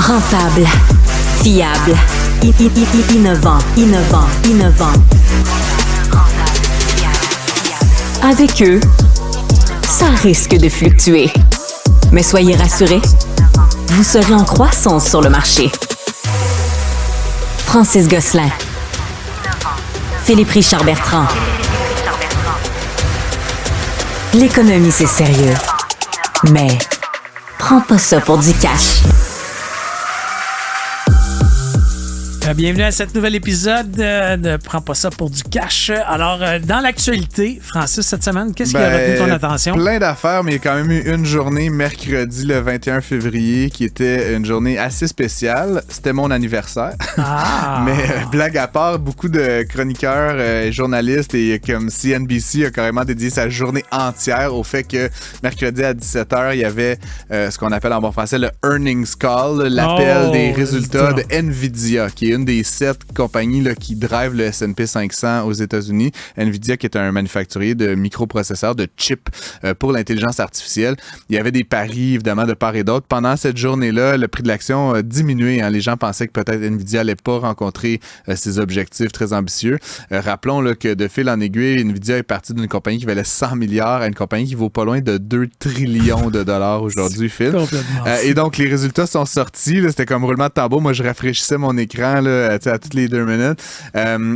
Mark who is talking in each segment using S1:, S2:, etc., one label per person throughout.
S1: Rentable, fiable, innovant. Avec eux, ça risque de fluctuer. Mais soyez rassurés, vous serez en croissance sur le marché. Francis Gosselin, Philippe Richard Bertrand. L'économie, c'est sérieux. Mais prends pas ça pour du cash.
S2: Bienvenue à cet nouvel épisode de Prends pas ça pour du cash. Alors, dans l'actualité, Francis, cette semaine, qu'est-ce qui a retenu ton attention?
S3: Plein d'affaires, mais il y a quand même eu une journée, mercredi, le 21 février, qui était une journée assez spéciale. C'était mon anniversaire.
S2: Ah.
S3: Mais blague à part, beaucoup de chroniqueurs, journalistes et comme CNBC a carrément dédié sa journée entière au fait que mercredi à 17h, il y avait ce qu'on appelle en bon français le earnings call, l'appel des résultats de Nvidia, qui est une des 7 compagnies là, qui drive le S&P 500 aux États-Unis. Nvidia, qui est un manufacturier de microprocesseurs, de chips pour l'intelligence artificielle. Il y avait des paris, évidemment, de part et d'autre. Pendant cette journée-là, le prix de l'action a diminué. Hein. Les gens pensaient que peut-être Nvidia n'allait pas rencontrer ses objectifs très ambitieux. Rappelons là, que de fil en aiguille, Nvidia est parti d'une compagnie qui valait 100 milliards à une compagnie qui vaut pas loin de 2 trillions de dollars aujourd'hui, Phil. Et donc, les résultats sont sortis. Là, c'était comme roulement de tambour. Moi, je rafraîchissais mon écran là, à toutes les 2 minutes.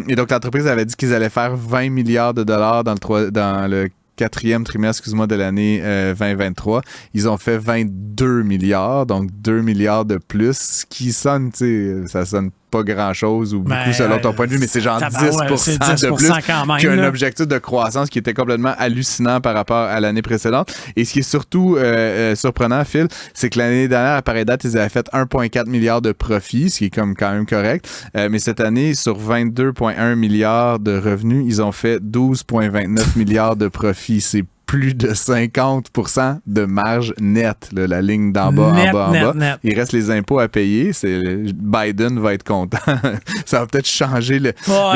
S3: Et donc, l'entreprise avait dit qu'ils allaient faire 20 milliards de dollars dans le quatrième trimestre, de l'année 2023. Ils ont fait 22 milliards, donc 2 milliards de plus, ce qui sonne, tu sais, ça sonne pas grand-chose ou beaucoup selon ton point de vue, mais c'est genre 10% de plus qu'un objectif de croissance qui était complètement hallucinant par rapport à l'année précédente. Et ce qui est surtout surprenant, Phil, c'est que l'année dernière, à pareille date, ils avaient fait 1,4 milliard de profits, ce qui est comme quand même correct. Mais cette année, sur 22,1 milliards de revenus, ils ont fait 12,29 milliards de profits. C'est plus de 50% de marge nette, là, la ligne d'en bas, en bas. Net. Il reste les impôts à payer. Biden va être content. Ça va peut-être changer le...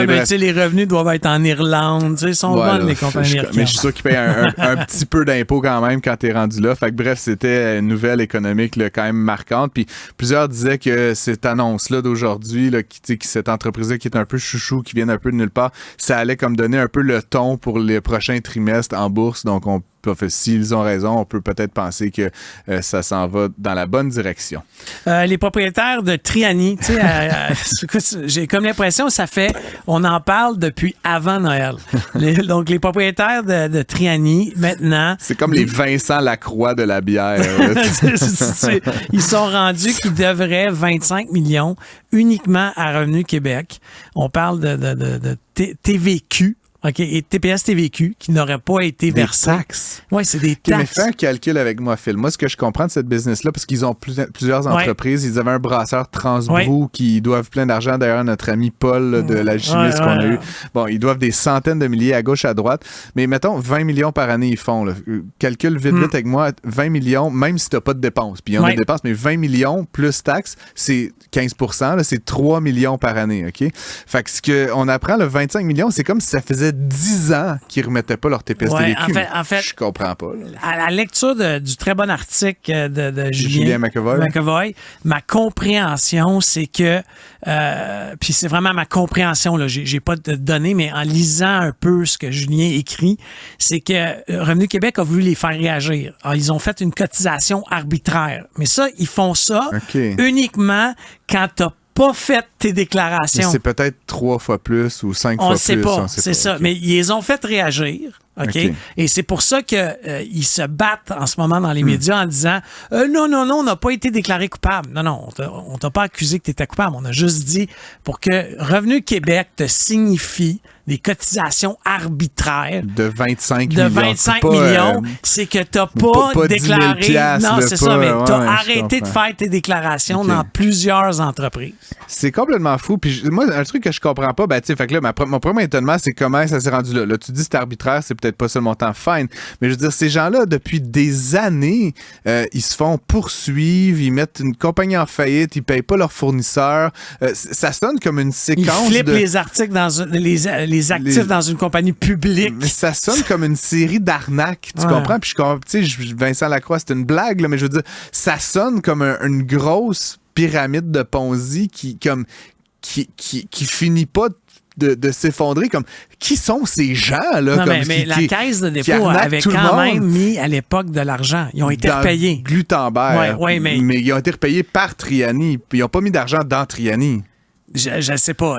S2: mais tu sais, les revenus doivent être en Irlande. Tu sais, ils sont bonnes, les compagnies américaines.
S3: Mais je suis sûr qu'ils payent un petit peu d'impôts quand même quand t'es rendu là. Fait que bref, c'était une nouvelle économique là, quand même marquante. Puis plusieurs disaient que cette annonce-là d'aujourd'hui, là, cette entreprise-là qui est un peu chouchou, qui vient un peu de nulle part, ça allait comme donner un peu le ton pour les prochains trimestres en bourse. Donc, s'ils ont raison, on peut peut-être penser que ça s'en va dans la bonne direction.
S2: Les propriétaires de Trianni, tu sais, j'ai comme l'impression que on en parle depuis avant Noël. Donc, les propriétaires de Trianni, maintenant...
S3: C'est comme les Vincent Lacroix de la bière.
S2: Ils sont rendus qu'ils devraient 25 millions uniquement à Revenu Québec. On parle de TVQ. OK, et TPS TVQ qui n'aurait pas été versé.
S3: Des taxes?
S2: Oui, c'est des taxes.
S3: Okay, mais fais un calcul avec moi, Phil. Moi, ce que je comprends de cette business-là, parce qu'ils ont plusieurs entreprises, ils avaient un brasseur Transbrou qui doivent plein d'argent. D'ailleurs, notre ami Paul là, de la chimiste qu'on a eu. Bon, ils doivent des centaines de milliers à gauche, à droite. Mais mettons, 20 millions par année, ils font. Là. Calcule vite avec moi. 20 millions, même si tu n'as pas de dépenses. Puis il y en a des dépenses, mais 20 millions plus taxes, c'est 15%. Là, c'est 3 millions par année. OK? Fait que ce qu'on apprend, le 25 millions, c'est comme si ça faisait 10 ans qu'ils ne remettaient pas leur TPS TVQ.
S2: En fait,
S3: je comprends pas. Là.
S2: À la lecture du très bon article de
S3: Julien
S2: McEvoy, ma compréhension, c'est que puis c'est vraiment ma compréhension, là, j'ai pas de données, mais en lisant un peu ce que Julien écrit, c'est que Revenu Québec a voulu les faire réagir. Alors, ils ont fait une cotisation arbitraire. Mais ça, ils font ça uniquement quand tu n'as pas fait tes déclarations.
S3: Mais c'est peut-être 3 fois plus ou 5 fois plus.
S2: On sait pas, ça. Okay. Mais ils les ont fait réagir. OK? Et c'est pour ça qu'ils se battent en ce moment dans les médias en disant non, on n'a pas été déclaré coupable. Non, on t'a pas accusé que tu étais coupable. On a juste dit pour que Revenu Québec te signifie des cotisations arbitraires
S3: de 25
S2: millions, c'est que tu n'as pas déclaré. Non, c'est ça, mais tu as arrêté de faire tes déclarations dans plusieurs entreprises.
S3: C'est complètement fou. Puis moi, un truc que je comprends pas, fait que là, mon premier étonnement, c'est comment ça s'est rendu là. Là, tu dis que c'est arbitraire, c'est peut-être pas ça le montant fine, mais je veux dire, ces gens-là, depuis des années, ils se font poursuivre, ils mettent une compagnie en faillite, ils payent pas leurs fournisseurs. Ça sonne comme une séquence.
S2: Ils flippent les articles dans les actifs dans une compagnie publique.
S3: Mais ça sonne comme une série d'arnaques, tu comprends? Puis Vincent Lacroix, c'était une blague, là, mais je veux dire, ça sonne comme une grosse pyramide de Ponzi qui finit pas de s'effondrer. Comme, qui sont ces gens-là?
S2: Non, mais la Caisse de dépôt avait quand même mis à l'époque de l'argent. Ils ont été repayés.
S3: Glutenberg.
S2: Ouais, mais
S3: ils ont été repayés par Triani. Ils n'ont pas mis d'argent dans Triani.
S2: Je sais pas.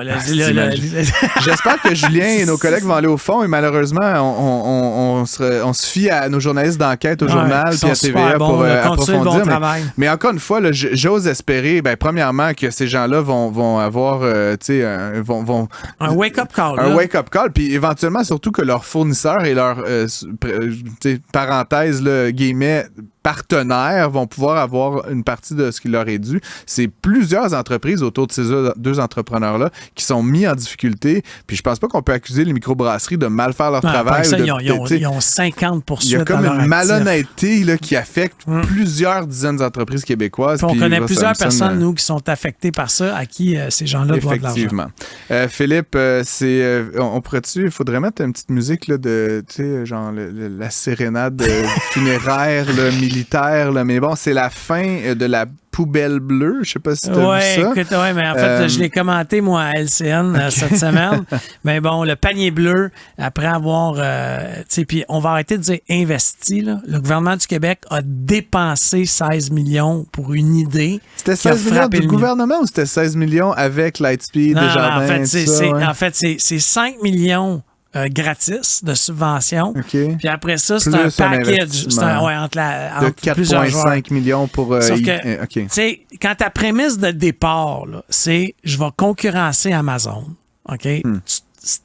S3: J'espère que Julien et nos collègues vont aller au fond et malheureusement, on se fie à nos journalistes d'enquête au journal et à TVA pour approfondir. Mais encore une fois, là, j'ose espérer, premièrement, que ces gens-là vont avoir
S2: un wake-up call.
S3: Un wake-up call, puis éventuellement, surtout que leurs fournisseurs et leurs parenthèses, là, guillemets, partenaires vont pouvoir avoir une partie de ce qui leur est dû. C'est plusieurs entreprises autour de ces deux entrepreneurs-là qui sont mis en difficulté. Puis je pense pas qu'on peut accuser les microbrasseries de mal faire leur travail.
S2: Ça, ils ont 50 poursuites.
S3: Il y a comme une malhonnêteté là, qui affecte plusieurs dizaines d'entreprises québécoises.
S2: Puis on connaît plusieurs personnes, nous, qui sont affectées par ça, à qui ces gens-là doivent de l'argent.
S3: Effectivement. Philippe, on pourrait-tu... Il faudrait mettre une petite musique là, de, tu sais, genre la sérénade funéraire, là, militaire, là, mais bon, c'est la fin de la poubelle bleue. Je sais pas si tu as vu ça.
S2: Écoute, mais en fait, je l'ai commenté, moi, à LCN cette semaine. Mais bon, le panier bleu, après avoir... puis on va arrêter de dire investi. Là. Le gouvernement du Québec a dépensé 16 millions pour une idée.
S3: C'était 16 millions du gouvernement ou c'était 16 millions avec Lightspeed, Desjardins,
S2: en fait, c'est 5 millions gratis de subventions.
S3: Okay.
S2: Puis après ça, c'est un package. C'est entre
S3: de 4,5 millions pour...
S2: Sauf que, tu sais, quand ta prémisse de départ, là, c'est « je vais concurrencer Amazon », OK?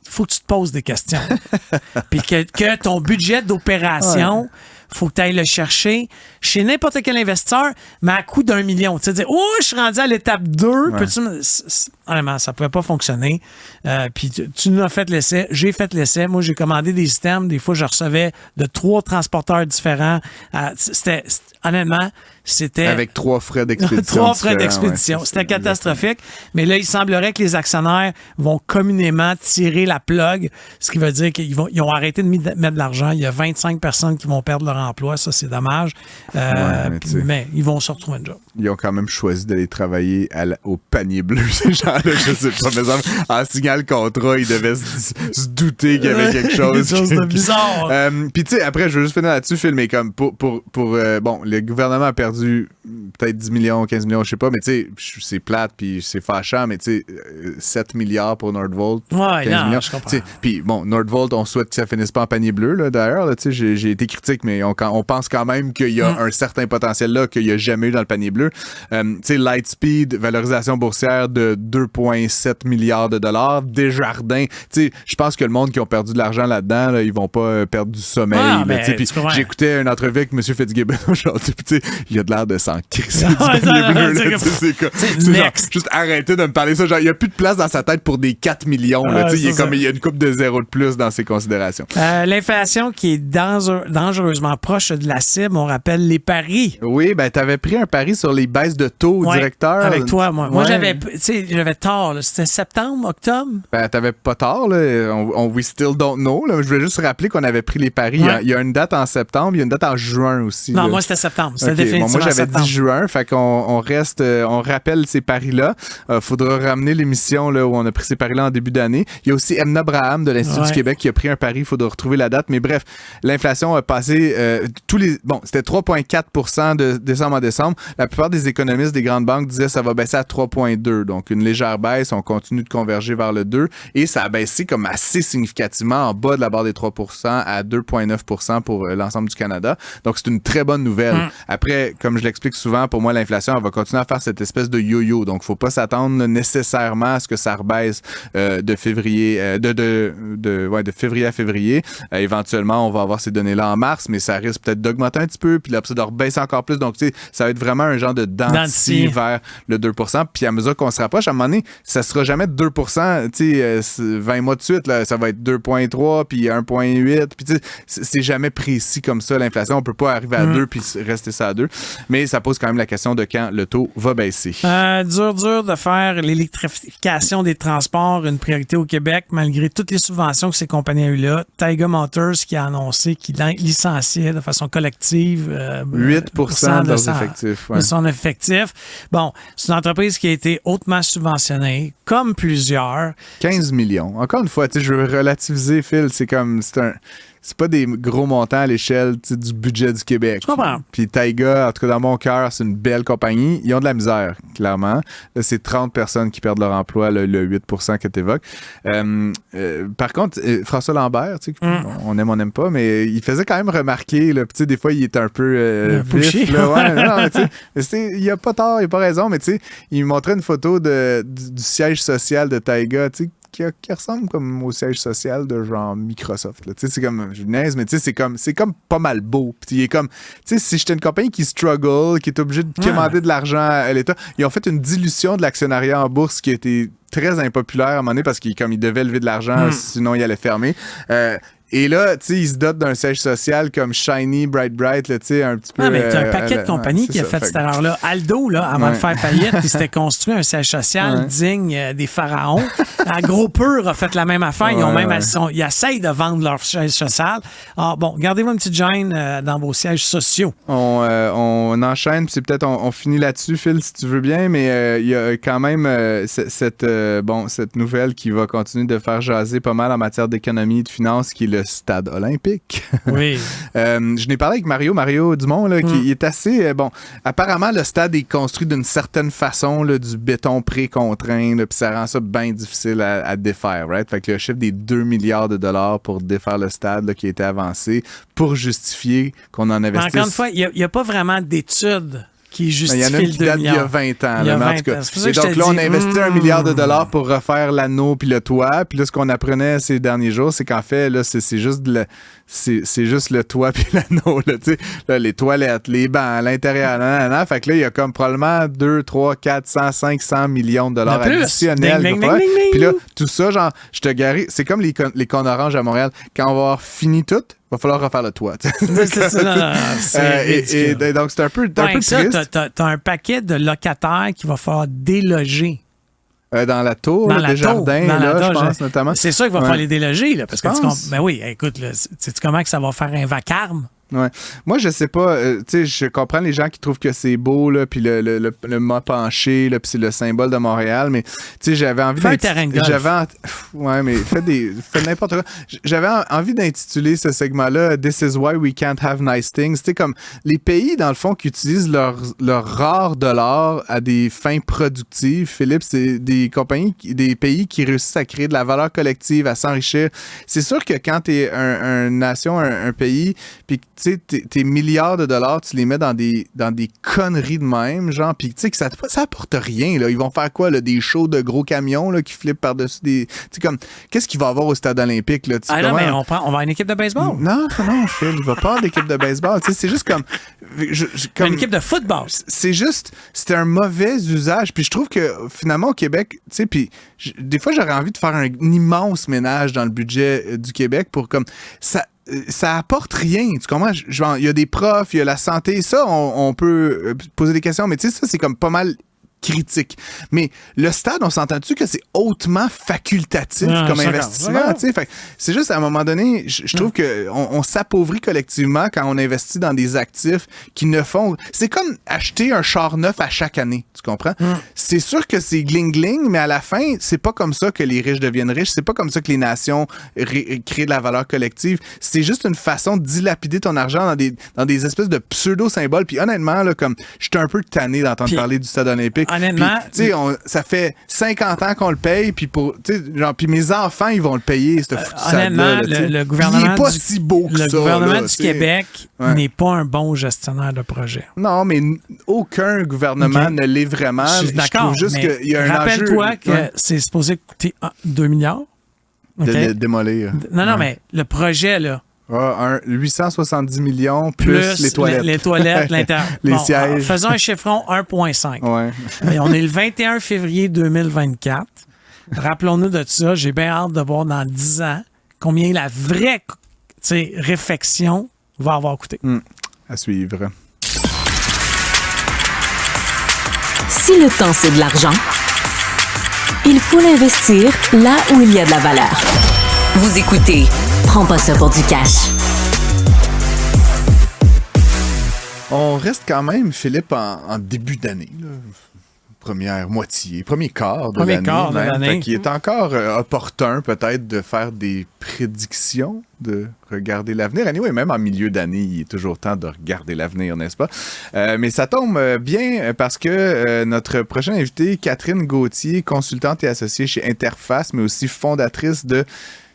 S2: Faut que tu te poses des questions. Puis que ton budget d'opération... faut que tu ailles le chercher chez n'importe quel investisseur, mais à coût d'1 million. Tu sais, dire, je suis rendu à l'étape 2. Honnêtement, ça ne pouvait pas fonctionner. Puis tu nous as fait l'essai, j'ai fait l'essai. Moi, j'ai commandé des systèmes. Des fois, je recevais de 3 transporteurs différents. Honnêtement, c'était...
S3: Avec 3 frais d'expédition.
S2: 3 frais d'expédition. C'était catastrophique. Mais là, il semblerait que les actionnaires vont communément tirer la plug, ce qui veut dire qu'ils ont arrêté de mettre de l'argent. Il y a 25 personnes qui vont perdre leur emploi. Ça, c'est dommage. Mais ils vont se retrouver un job.
S3: Ils ont quand même choisi d'aller travailler au panier bleu, ces gens-là. Je sais pas, mais en signant le contrat, ils devaient se douter qu'il y avait quelque chose.
S2: Quelque chose de bizarre.
S3: Puis tu sais, après, je veux juste finir là-dessus, Phil, mais comme bon, le gouvernement a perdu peut-être 10 millions, 15 millions, je sais pas, mais tu sais, c'est plate, puis c'est fâchant, mais tu sais, 7 milliards pour Nordvolt, 15 millions.
S2: Je comprends.
S3: Puis bon, Nordvolt, on souhaite que ça finisse pas en panier bleu, là, d'ailleurs, tu sais, j'ai été critique, mais on pense quand même qu'il y a un certain potentiel là qu'il n'y a jamais eu dans le panier bleu. Tu sais, Lightspeed, valorisation boursière de 2,7 milliards de dollars. Desjardins, tu sais, je pense que le monde qui ont perdu de l'argent là-dedans, là, ils vont pas perdre du sommeil. J'écoutais une entrevue avec M. Fitzgibbon aujourd'hui, tu sais, il a de l'air de s'en crisser du panier bleu, là, c'est genre, juste arrêter de me parler ça, genre, il n'y a plus de place dans sa tête pour des 4 millions, là, tu sais, il y a une coupe de zéro de plus dans ses considérations.
S2: L'inflation qui est dangereusement proche de la cible, on rappelle les paris.
S3: Oui, ben t'avais pris un pari sur les baisses de taux directeur.
S2: Avec toi, moi. Moi, j'avais tort. Là. C'était septembre, octobre?
S3: Ben, t'avais pas tort. Là. We still don't know. Là. Je voulais juste rappeler qu'on avait pris les paris. Ouais. Il y a une date en septembre, il y a une date en juin aussi.
S2: Non,
S3: là.
S2: moi, c'était septembre. C'était définitivement
S3: moi, j'avais
S2: septembre.
S3: dit juin. Fait qu'on reste, on rappelle ces paris-là. Faudra ramener l'émission là, où on a pris ces paris-là en début d'année. Il y a aussi Emna Braham de l'Institut du Québec qui a pris un pari. Il faudra retrouver la date. Mais bref, l'inflation a passé c'était 3,4% de décembre en décembre. La plupart des économistes des grandes banques disaient que ça va baisser à 3,2. Donc, une légère baisse. On continue de converger vers le 2. Et ça a baissé comme assez significativement en bas de la barre des 3% à 2,9% pour l'ensemble du Canada. Donc, c'est une très bonne nouvelle. Après, comme je l'explique souvent, pour moi, l'inflation, elle va continuer à faire cette espèce de yo-yo. Donc, faut pas s'attendre nécessairement à ce que ça rebaisse de février de février à février. Éventuellement, on va avoir ces données-là en mars, mais ça risque peut-être d'augmenter un petit peu, puis là, ça de rebaisser encore plus. Donc, tu sais, ça va être vraiment un genre de dentier vers le 2%. Puis à mesure qu'on se rapproche, à un moment donné, ça sera jamais 2%, tu sais, 20 mois de suite, là, ça va être 2,3, puis 1,8. Puis tu sais, c'est jamais précis comme ça, l'inflation. On peut pas arriver à 2 puis rester ça à 2. Mais ça pose quand même la question de quand le taux va baisser.
S2: Dur de faire l'électrification des transports une priorité au Québec, malgré toutes les subventions que ces compagnies ont eues là. Taiga Motors qui a annoncé qu'il licenciait de façon collective
S3: 8% de leurs effectifs.
S2: De son effectif. Bon, c'est une entreprise qui a été hautement subventionnée, comme plusieurs.
S3: 15 millions. Encore une fois, je veux relativiser, Phil, c'est pas des gros montants à l'échelle du budget du Québec.
S2: Je comprends.
S3: Puis Taiga, en tout cas dans mon cœur, c'est une belle compagnie. Ils ont de la misère, clairement. Là, c'est 30 personnes qui perdent leur emploi, le 8% que tu évoques. Par contre, François Lambert, on n'aime pas, mais il faisait quand même remarquer, là, des fois, il est un peu vif. Là, ouais, non, mais il a pas tort, il a pas raison, mais il montrait une photo du siège social de Taiga, qui ressemble comme au siège social de genre Microsoft. Là. C'est comme, je niaise, mais c'est comme pas mal beau. Puis il est comme, si j'étais une compagnie qui struggle, qui est obligée de commander de l'argent à l'État, ils ont fait une dilution de l'actionnariat en bourse qui a été très impopulaire à un moment donné parce qu'ils devaient lever de l'argent, sinon ils allaient fermer. Et là, il se dote d'un siège social comme Shiny, Bright, là, un petit peu...
S2: Non, mais t'as un paquet de compagnies qui a fait cette erreur-là. Aldo, là, avant de faire faillite, il s'était construit un siège social digne des pharaons. AgroPur a fait la même affaire. Ils essayent de vendre leur siège social. Alors, bon, gardez-vous une petite gêne dans vos sièges sociaux.
S3: On enchaîne, puis peut-être on finit là-dessus, Phil, si tu veux bien, mais il y a quand même cette nouvelle qui va continuer de faire jaser pas mal en matière d'économie et de finances, qui est le stade olympique.
S2: Oui.
S3: Je n'ai parlé avec Mario Dumont, là, qui est assez... apparemment, le stade est construit d'une certaine façon, là, du béton pré-contraint, puis ça rend ça bien difficile à défaire, right? Fait que le chiffre des 2 milliards de dollars pour défaire le stade là, qui a été avancé pour justifier qu'on en investisse...
S2: Encore une fois, il n'y a pas vraiment d'études qui justifie
S3: il y en a une qui date d'il y a 20 ans. Là, en tout cas. Et donc là, on a investi 1 milliard de dollars pour refaire l'anneau puis le toit. Puis là, ce qu'on apprenait ces derniers jours, c'est qu'en fait, là, c'est juste le toit puis l'anneau. Là, les toilettes, les bancs, l'intérieur. Fait que là, il y a comme probablement 2, 3, 400, 500 millions de dollars additionnels. Puis là, tout ça, genre, je te garie, c'est comme les cônes oranges à Montréal. Quand on va avoir fini tout, il va falloir refaire le toit.
S2: C'est ça.
S3: Et donc, c'est un peu triste.
S2: T'as un paquet de locataires qu'il va falloir déloger.
S3: Dans la tour, des jardins, je pense, notamment.
S2: C'est sûr qu'il va falloir les déloger. Là, parce que ben oui, écoute, sais-tu comment que ça va faire un vacarme?
S3: Ouais. Moi, je sais pas, je comprends les gens qui trouvent que c'est beau, là, puis le mât penché, là, puis c'est le symbole de Montréal, mais j'avais envie ouais, mais fais n'importe quoi. J'avais envie d'intituler ce segment-là This is why we can't have nice things. Comme les pays, dans le fond, qui utilisent leur rare dollar à des fins productives, Philippe, c'est des compagnies, des pays qui réussissent à créer de la valeur collective, à s'enrichir. C'est sûr que quand t'es une nation, un pays, puis tes milliards de dollars, tu les mets dans des conneries de même, genre, puis tu sais que ça apporte rien, là. Ils vont faire quoi, là, des shows de gros camions, là, qui flippent par-dessus des... Tu sais, comme, qu'est-ce qu'il va y avoir au stade olympique, là?
S2: Non, mais on va avoir une équipe de baseball.
S3: Non, Phil, il va pas avoir d'équipe de baseball. Tu sais, c'est juste comme...
S2: Une équipe de football.
S3: C'était un mauvais usage, puis je trouve que, finalement, au Québec, tu sais, puis des fois, j'aurais envie de faire un immense ménage dans le budget du Québec pour, comme, ça apporte rien. Tu comprends? Il y a des profs, il y a la santé. Ça, on peut poser des questions, mais tu sais, ça, c'est comme pas mal critique. Mais le stade, on s'entend-tu que c'est hautement facultatif comme investissement? C'est juste, à un moment donné, je trouve qu'on s'appauvrit collectivement quand on investit dans des actifs qui ne font... C'est comme acheter un char neuf à chaque année, tu comprends? C'est sûr que c'est gling-gling, mais à la fin, c'est pas comme ça que les riches deviennent riches. C'est pas comme ça que les nations créent de la valeur collective. C'est juste une façon de dilapider ton argent dans des espèces de pseudo-symboles. Puis honnêtement, là, comme je suis un peu tanné d'entendre parler du stade olympique.
S2: Honnêtement,
S3: ça fait 50 ans qu'on le paye, puis puis mes enfants, ils vont le payer, ce foutu
S2: honnêtement, le gouvernement
S3: il est pas si beau que ça.
S2: Le gouvernement du Québec n'est pas un bon gestionnaire de projet.
S3: Non, mais aucun gouvernement ne l'est vraiment.
S2: Je suis d'accord,
S3: juste
S2: mais
S3: qu'il y a un
S2: rappelle-toi que c'est supposé coûter 2 milliards.
S3: De démolir.
S2: Non, mais le projet, là,
S3: 870 millions plus les toilettes.
S2: Les toilettes, l'intérieur.
S3: Les sièges.
S2: Faisons un chiffron 1,5.
S3: Ouais.
S2: Et on est le 21 février 2024. Rappelons-nous de ça. J'ai bien hâte de voir dans 10 ans combien la vraie réfection va avoir coûté.
S3: À suivre.
S1: Si le temps, c'est de l'argent, il faut l'investir là où il y a de la valeur. Vous écoutez Prends pas ça pour du cash.
S3: On reste quand même, Philippe, en début d'année, là. Première moitié, premier quart de l'année. Fait qu'il est encore opportun peut-être de faire des prédictions, de regarder l'avenir. Anyway, même en milieu d'année, il est toujours temps de regarder l'avenir, n'est-ce pas? Mais ça tombe bien parce que notre prochaine invitée, Catherine Gauthier, consultante et associée chez Interface, mais aussi fondatrice de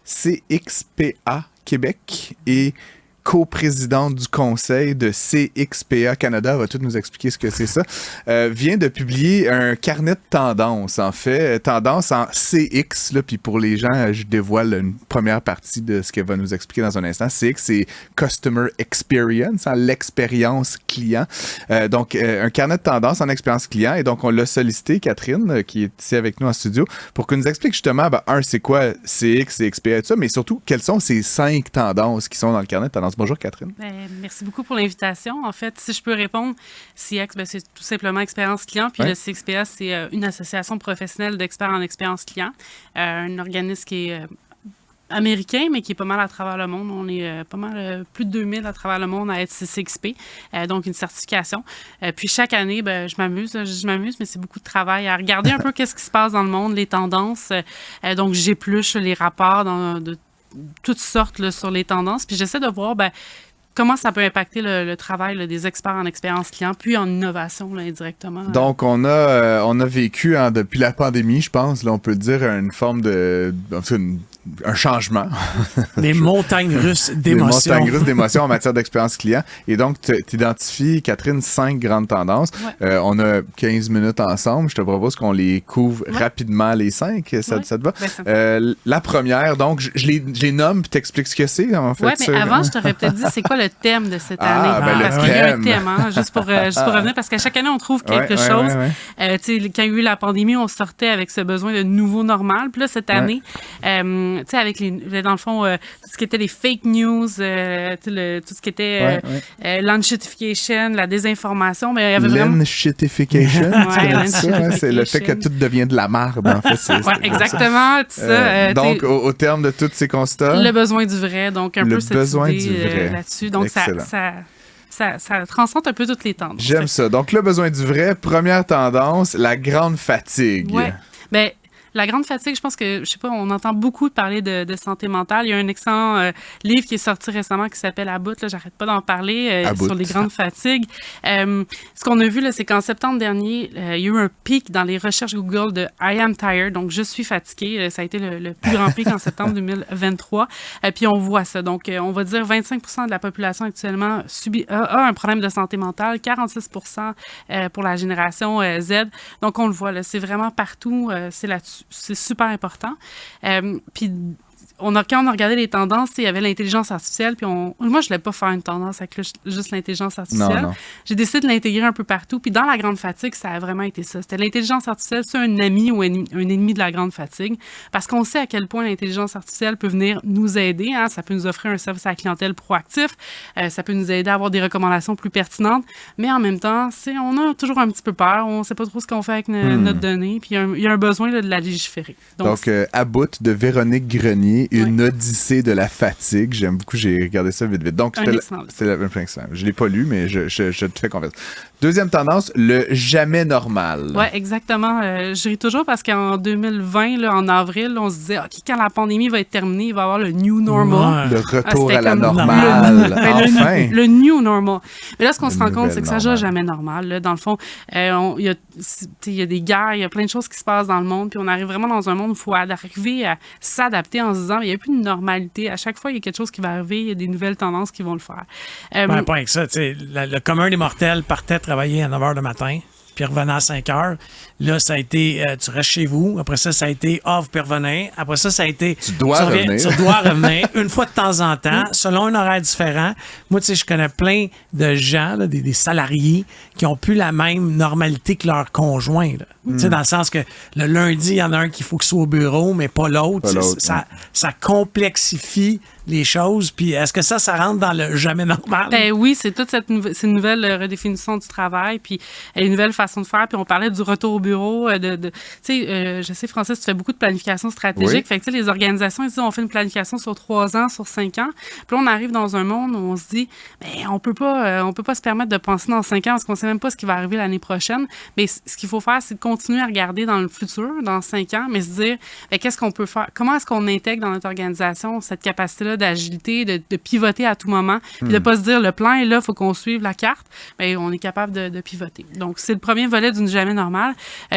S3: CXPA Québec et coprésidente du conseil de CXPA Canada, va tout nous expliquer ce que c'est ça, vient de publier un carnet de tendances, en fait, tendance en CX, là, puis pour les gens, je dévoile une première partie de ce qu'elle va nous expliquer dans un instant. CX, c'est Customer Experience, hein, l'expérience client. Donc, un carnet de tendances en expérience client, et donc on l'a sollicité, Catherine, qui est ici avec nous en studio, pour qu'elle nous explique justement, c'est quoi CX, CXPA et tout ça, mais surtout, quelles sont ces 5 tendances qui sont dans le carnet de tendances. Bonjour, Catherine.
S4: Merci beaucoup pour l'invitation. En fait, si je peux répondre, CX, c'est tout simplement expérience client. Puis le CXPA, c'est une association professionnelle d'experts en expérience client. Un organisme qui est américain, mais qui est pas mal à travers le monde. On est pas mal, plus de 2000 à travers le monde à être CXP, donc une certification. Puis chaque année, je m'amuse, mais c'est beaucoup de travail à regarder un peu qu'est-ce qui se passe dans le monde, les tendances. Donc, j'épluche les rapports de toutes sortes là, sur les tendances. Puis j'essaie de voir comment ça peut impacter le travail là, des experts en expérience client, puis en innovation là, indirectement.
S3: Donc, on a vécu depuis la pandémie, je pense, là, on peut dire une forme un changement.
S2: Des montagnes russes d'émotions.
S3: Des montagnes russes d'émotions en matière d'expérience client. Et donc, tu identifies, Catherine, 5 grandes tendances. Ouais. On a 15 minutes ensemble. Je te propose qu'on les couvre rapidement, les 5. Ça te va? La première, donc, je les nomme puis t'expliques ce que c'est, en fait.
S4: Oui, mais avant, je t'aurais peut-être dit, c'est quoi le thème de cette année? Parce qu'il y a un thème, hein, juste pour revenir, parce qu'à chaque annne, on trouve quelque chose. Quand il y a eu la pandémie, on sortait avec ce besoin de nouveau normal. Puis là, cette année, avec dans le fond, tout ce qui était les fake news, tout ce qui était l'unshitification, la désinformation, mais il y avait vraiment...
S3: L'unshitification, c'est le fait que tout devient de la marde, en fait.
S4: Exactement, tout ça.
S3: Donc, au terme de tous ces constats...
S4: Le besoin du vrai, donc un peu cette idée là-dessus. Donc, ça transcende un peu toutes les tendances.
S3: J'aime ça. Donc, le besoin du vrai, première tendance, la grande fatigue.
S4: Oui. La grande fatigue, je pense que, je sais pas, on entend beaucoup parler de santé mentale. Il y a un excellent livre qui est sorti récemment qui s'appelle À bout, là, j'arrête pas d'en parler, sur les grandes fatigues. Ce qu'on a vu, là, c'est qu'en septembre dernier, il y a eu un pic dans les recherches Google de I am tired, donc je suis fatigué. Ça a été le plus grand pic en septembre 2023. Puis on voit ça. Donc, on va dire 25% de la population actuellement a un problème de santé mentale, 46% pour la génération Z. Donc, on le voit, là, c'est vraiment partout, c'est là-dessus. C'est super important. Puis, quand on a regardé les tendances, il y avait l'intelligence artificielle. Puis moi, je ne voulais pas faire une tendance avec juste l'intelligence artificielle.
S3: Non.
S4: J'ai décidé de l'intégrer un peu partout. Puis dans la grande fatigue, ça a vraiment été ça. C'était l'intelligence artificielle, c'est un ami ou un ennemi de la grande fatigue. Parce qu'on sait à quel point l'intelligence artificielle peut venir nous aider. Hein? Ça peut nous offrir un service à la clientèle proactif. Ça peut nous aider à avoir des recommandations plus pertinentes. Mais en même temps, on a toujours un petit peu peur. On ne sait pas trop ce qu'on fait avec notre donnée. Puis il y a un besoin là, de la légiférer. Donc
S3: à bout de Véronique Grenier, une odyssée de la fatigue. J'aime beaucoup, j'ai regardé ça vite. Donc, excellent. Je ne l'ai pas lu, mais je te fais confiance. Deuxième tendance, le jamais normal.
S4: Oui, exactement. Je ris toujours parce qu'en 2020, là, en avril, on se disait, OK, quand la pandémie va être terminée, il va y avoir le new normal.
S3: Le retour à la normale. Enfin.
S4: Le new normal. Mais là, ce qu'on se rend compte, c'est que ça ne sera jamais normal. Là. Dans le fond, il y a des guerres, il y a plein de choses qui se passent dans le monde, puis on arrive vraiment dans un monde où il faut arriver à s'adapter en se disant, il n'y a plus de normalité. À chaque fois, il y a quelque chose qui va arriver, il y a des nouvelles tendances qui vont le faire.
S2: Pas avec ça. Le commun des mortels partait travailler à 9 h le matin, puis revenait à 5 h. Là, ça a été, tu restes chez vous. Après ça, ça a été, vous pouvez revenir. Après ça, ça a été,
S3: tu dois
S2: revenir une fois de temps en temps, selon un horaire différent. Moi, tu sais, je connais plein de gens, là, des salariés, qui ont plus la même normalité que leur conjoint. Tu sais, dans le sens que le lundi, il y en a un qui faut qu'il soit au bureau, mais pas l'autre. Ça complexifie les choses. Puis est-ce que ça rentre dans le jamais normal?
S4: Oui, c'est toute cette nouvelle redéfinition du travail, puis une nouvelle façon façon de faire. Puis on parlait du retour au bureau. Tu sais, je sais, Francis, tu fais beaucoup de planification stratégique. Fait que, tu sais, les organisations, ils disent, on fait une planification sur 3 ans, sur 5 ans. Puis là, on arrive dans un monde où on se dit, bien, on peut pas se permettre de penser dans 5 ans parce qu'on sait même pas ce qui va arriver l'année prochaine. Mais ce qu'il faut faire, c'est de continuer à regarder dans le futur, dans 5 ans, mais se dire, bien, qu'est-ce qu'on peut faire? Comment est-ce qu'on intègre dans notre organisation cette capacité-là d'agilité, de pivoter à tout moment, puis de pas se dire, le plan est là, il faut qu'on suive la carte. Bien, on est capable de pivoter. Donc, c'est le premier volet d'une jamais normale.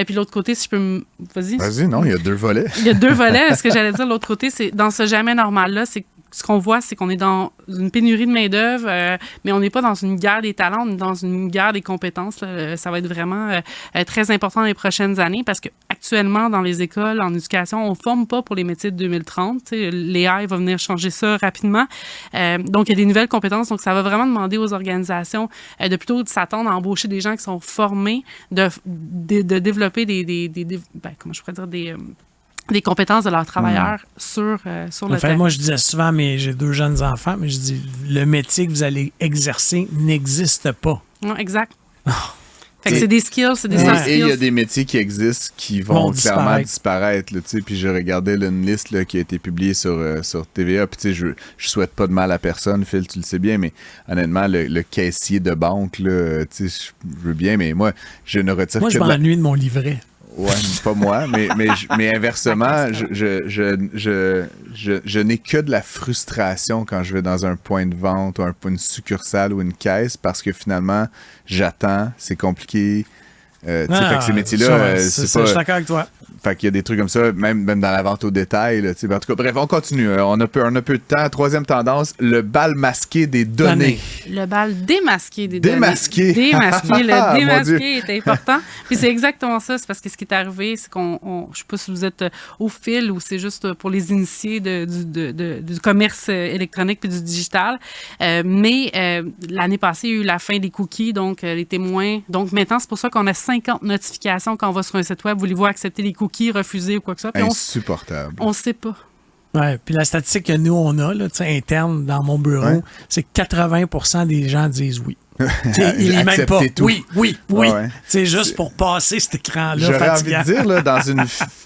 S4: Puis l'autre côté, si je peux Vas-y.
S3: Vas-y, non, il y a 2 volets.
S4: Il y a 2 volets. Ce que j'allais dire, l'autre côté, c'est dans ce jamais normal-là, c'est ce qu'on voit, c'est qu'on est dans une pénurie de main-d'œuvre, mais on n'est pas dans une guerre des talents, on est dans une guerre des compétences. Là. Ça va être vraiment très important dans les prochaines années parce qu'actuellement, dans les écoles, en éducation, on ne forme pas pour les métiers de 2030. L'AI va venir changer ça rapidement. Donc, il y a des nouvelles compétences. Donc, ça va vraiment demander aux organisations de plutôt s'attendre à embaucher des gens qui sont formés, de développer comment je pourrais dire, des compétences de leurs travailleurs sur le terrain.
S2: Moi, je disais souvent, mais j'ai 2 jeunes enfants, mais je dis, le métier que vous allez exercer n'existe pas.
S4: Non, exact. Fait que c'est des skills, c'est des soft skills.
S3: Et il y a des métiers qui existent qui vont clairement disparaître. Là, puis je regardais là, une liste là, qui a été publiée sur TVA. Puis je souhaite pas de mal à personne, Phil, tu le sais bien, mais honnêtement, le caissier de banque, là, je veux bien, mais moi, je ne retire
S2: que... Moi, je m'ennuie de mon livret.
S3: Ouais, pas moi, mais inversement, je n'ai que de la frustration quand je vais dans un point de vente ou une succursale ou une caisse parce que finalement, j'attends, c'est compliqué. Fait que ces métiers-là, c'est pas...
S2: Je suis d'accord avec toi.
S3: Fait qu'il y a des trucs comme ça, même dans la vente au détail. Là, en tout cas, bref, on continue. On a peu de temps. 3e tendance, le bal masqué des données.
S4: Le bal démasqué des données.
S3: Démasqué.
S4: Le démasqué est important. Puis c'est exactement ça. C'est parce que ce qui est arrivé, c'est qu'on... Je sais pas si vous êtes au fil ou c'est juste pour les initiés du commerce électronique puis du digital. Mais l'année passée, il y a eu la fin des cookies, donc les témoins. Donc maintenant, c'est pour ça qu'on a 50 notifications quand on va sur un site web. Voulez-vous accepter les cookies, refuser ou quoi que ce soit?
S3: Insupportable.
S4: On ne sait pas.
S2: Oui, puis la statistique que nous, on a, là, interne dans mon bureau, c'est que 80% des gens disent oui. Il n'est même pas tout. Oui. C'est juste pour passer cet écran-là.
S3: J'aurais envie de dire, là, dans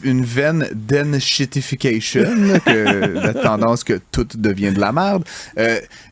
S3: une veine d'enshitification, la tendance que tout devient de la merde.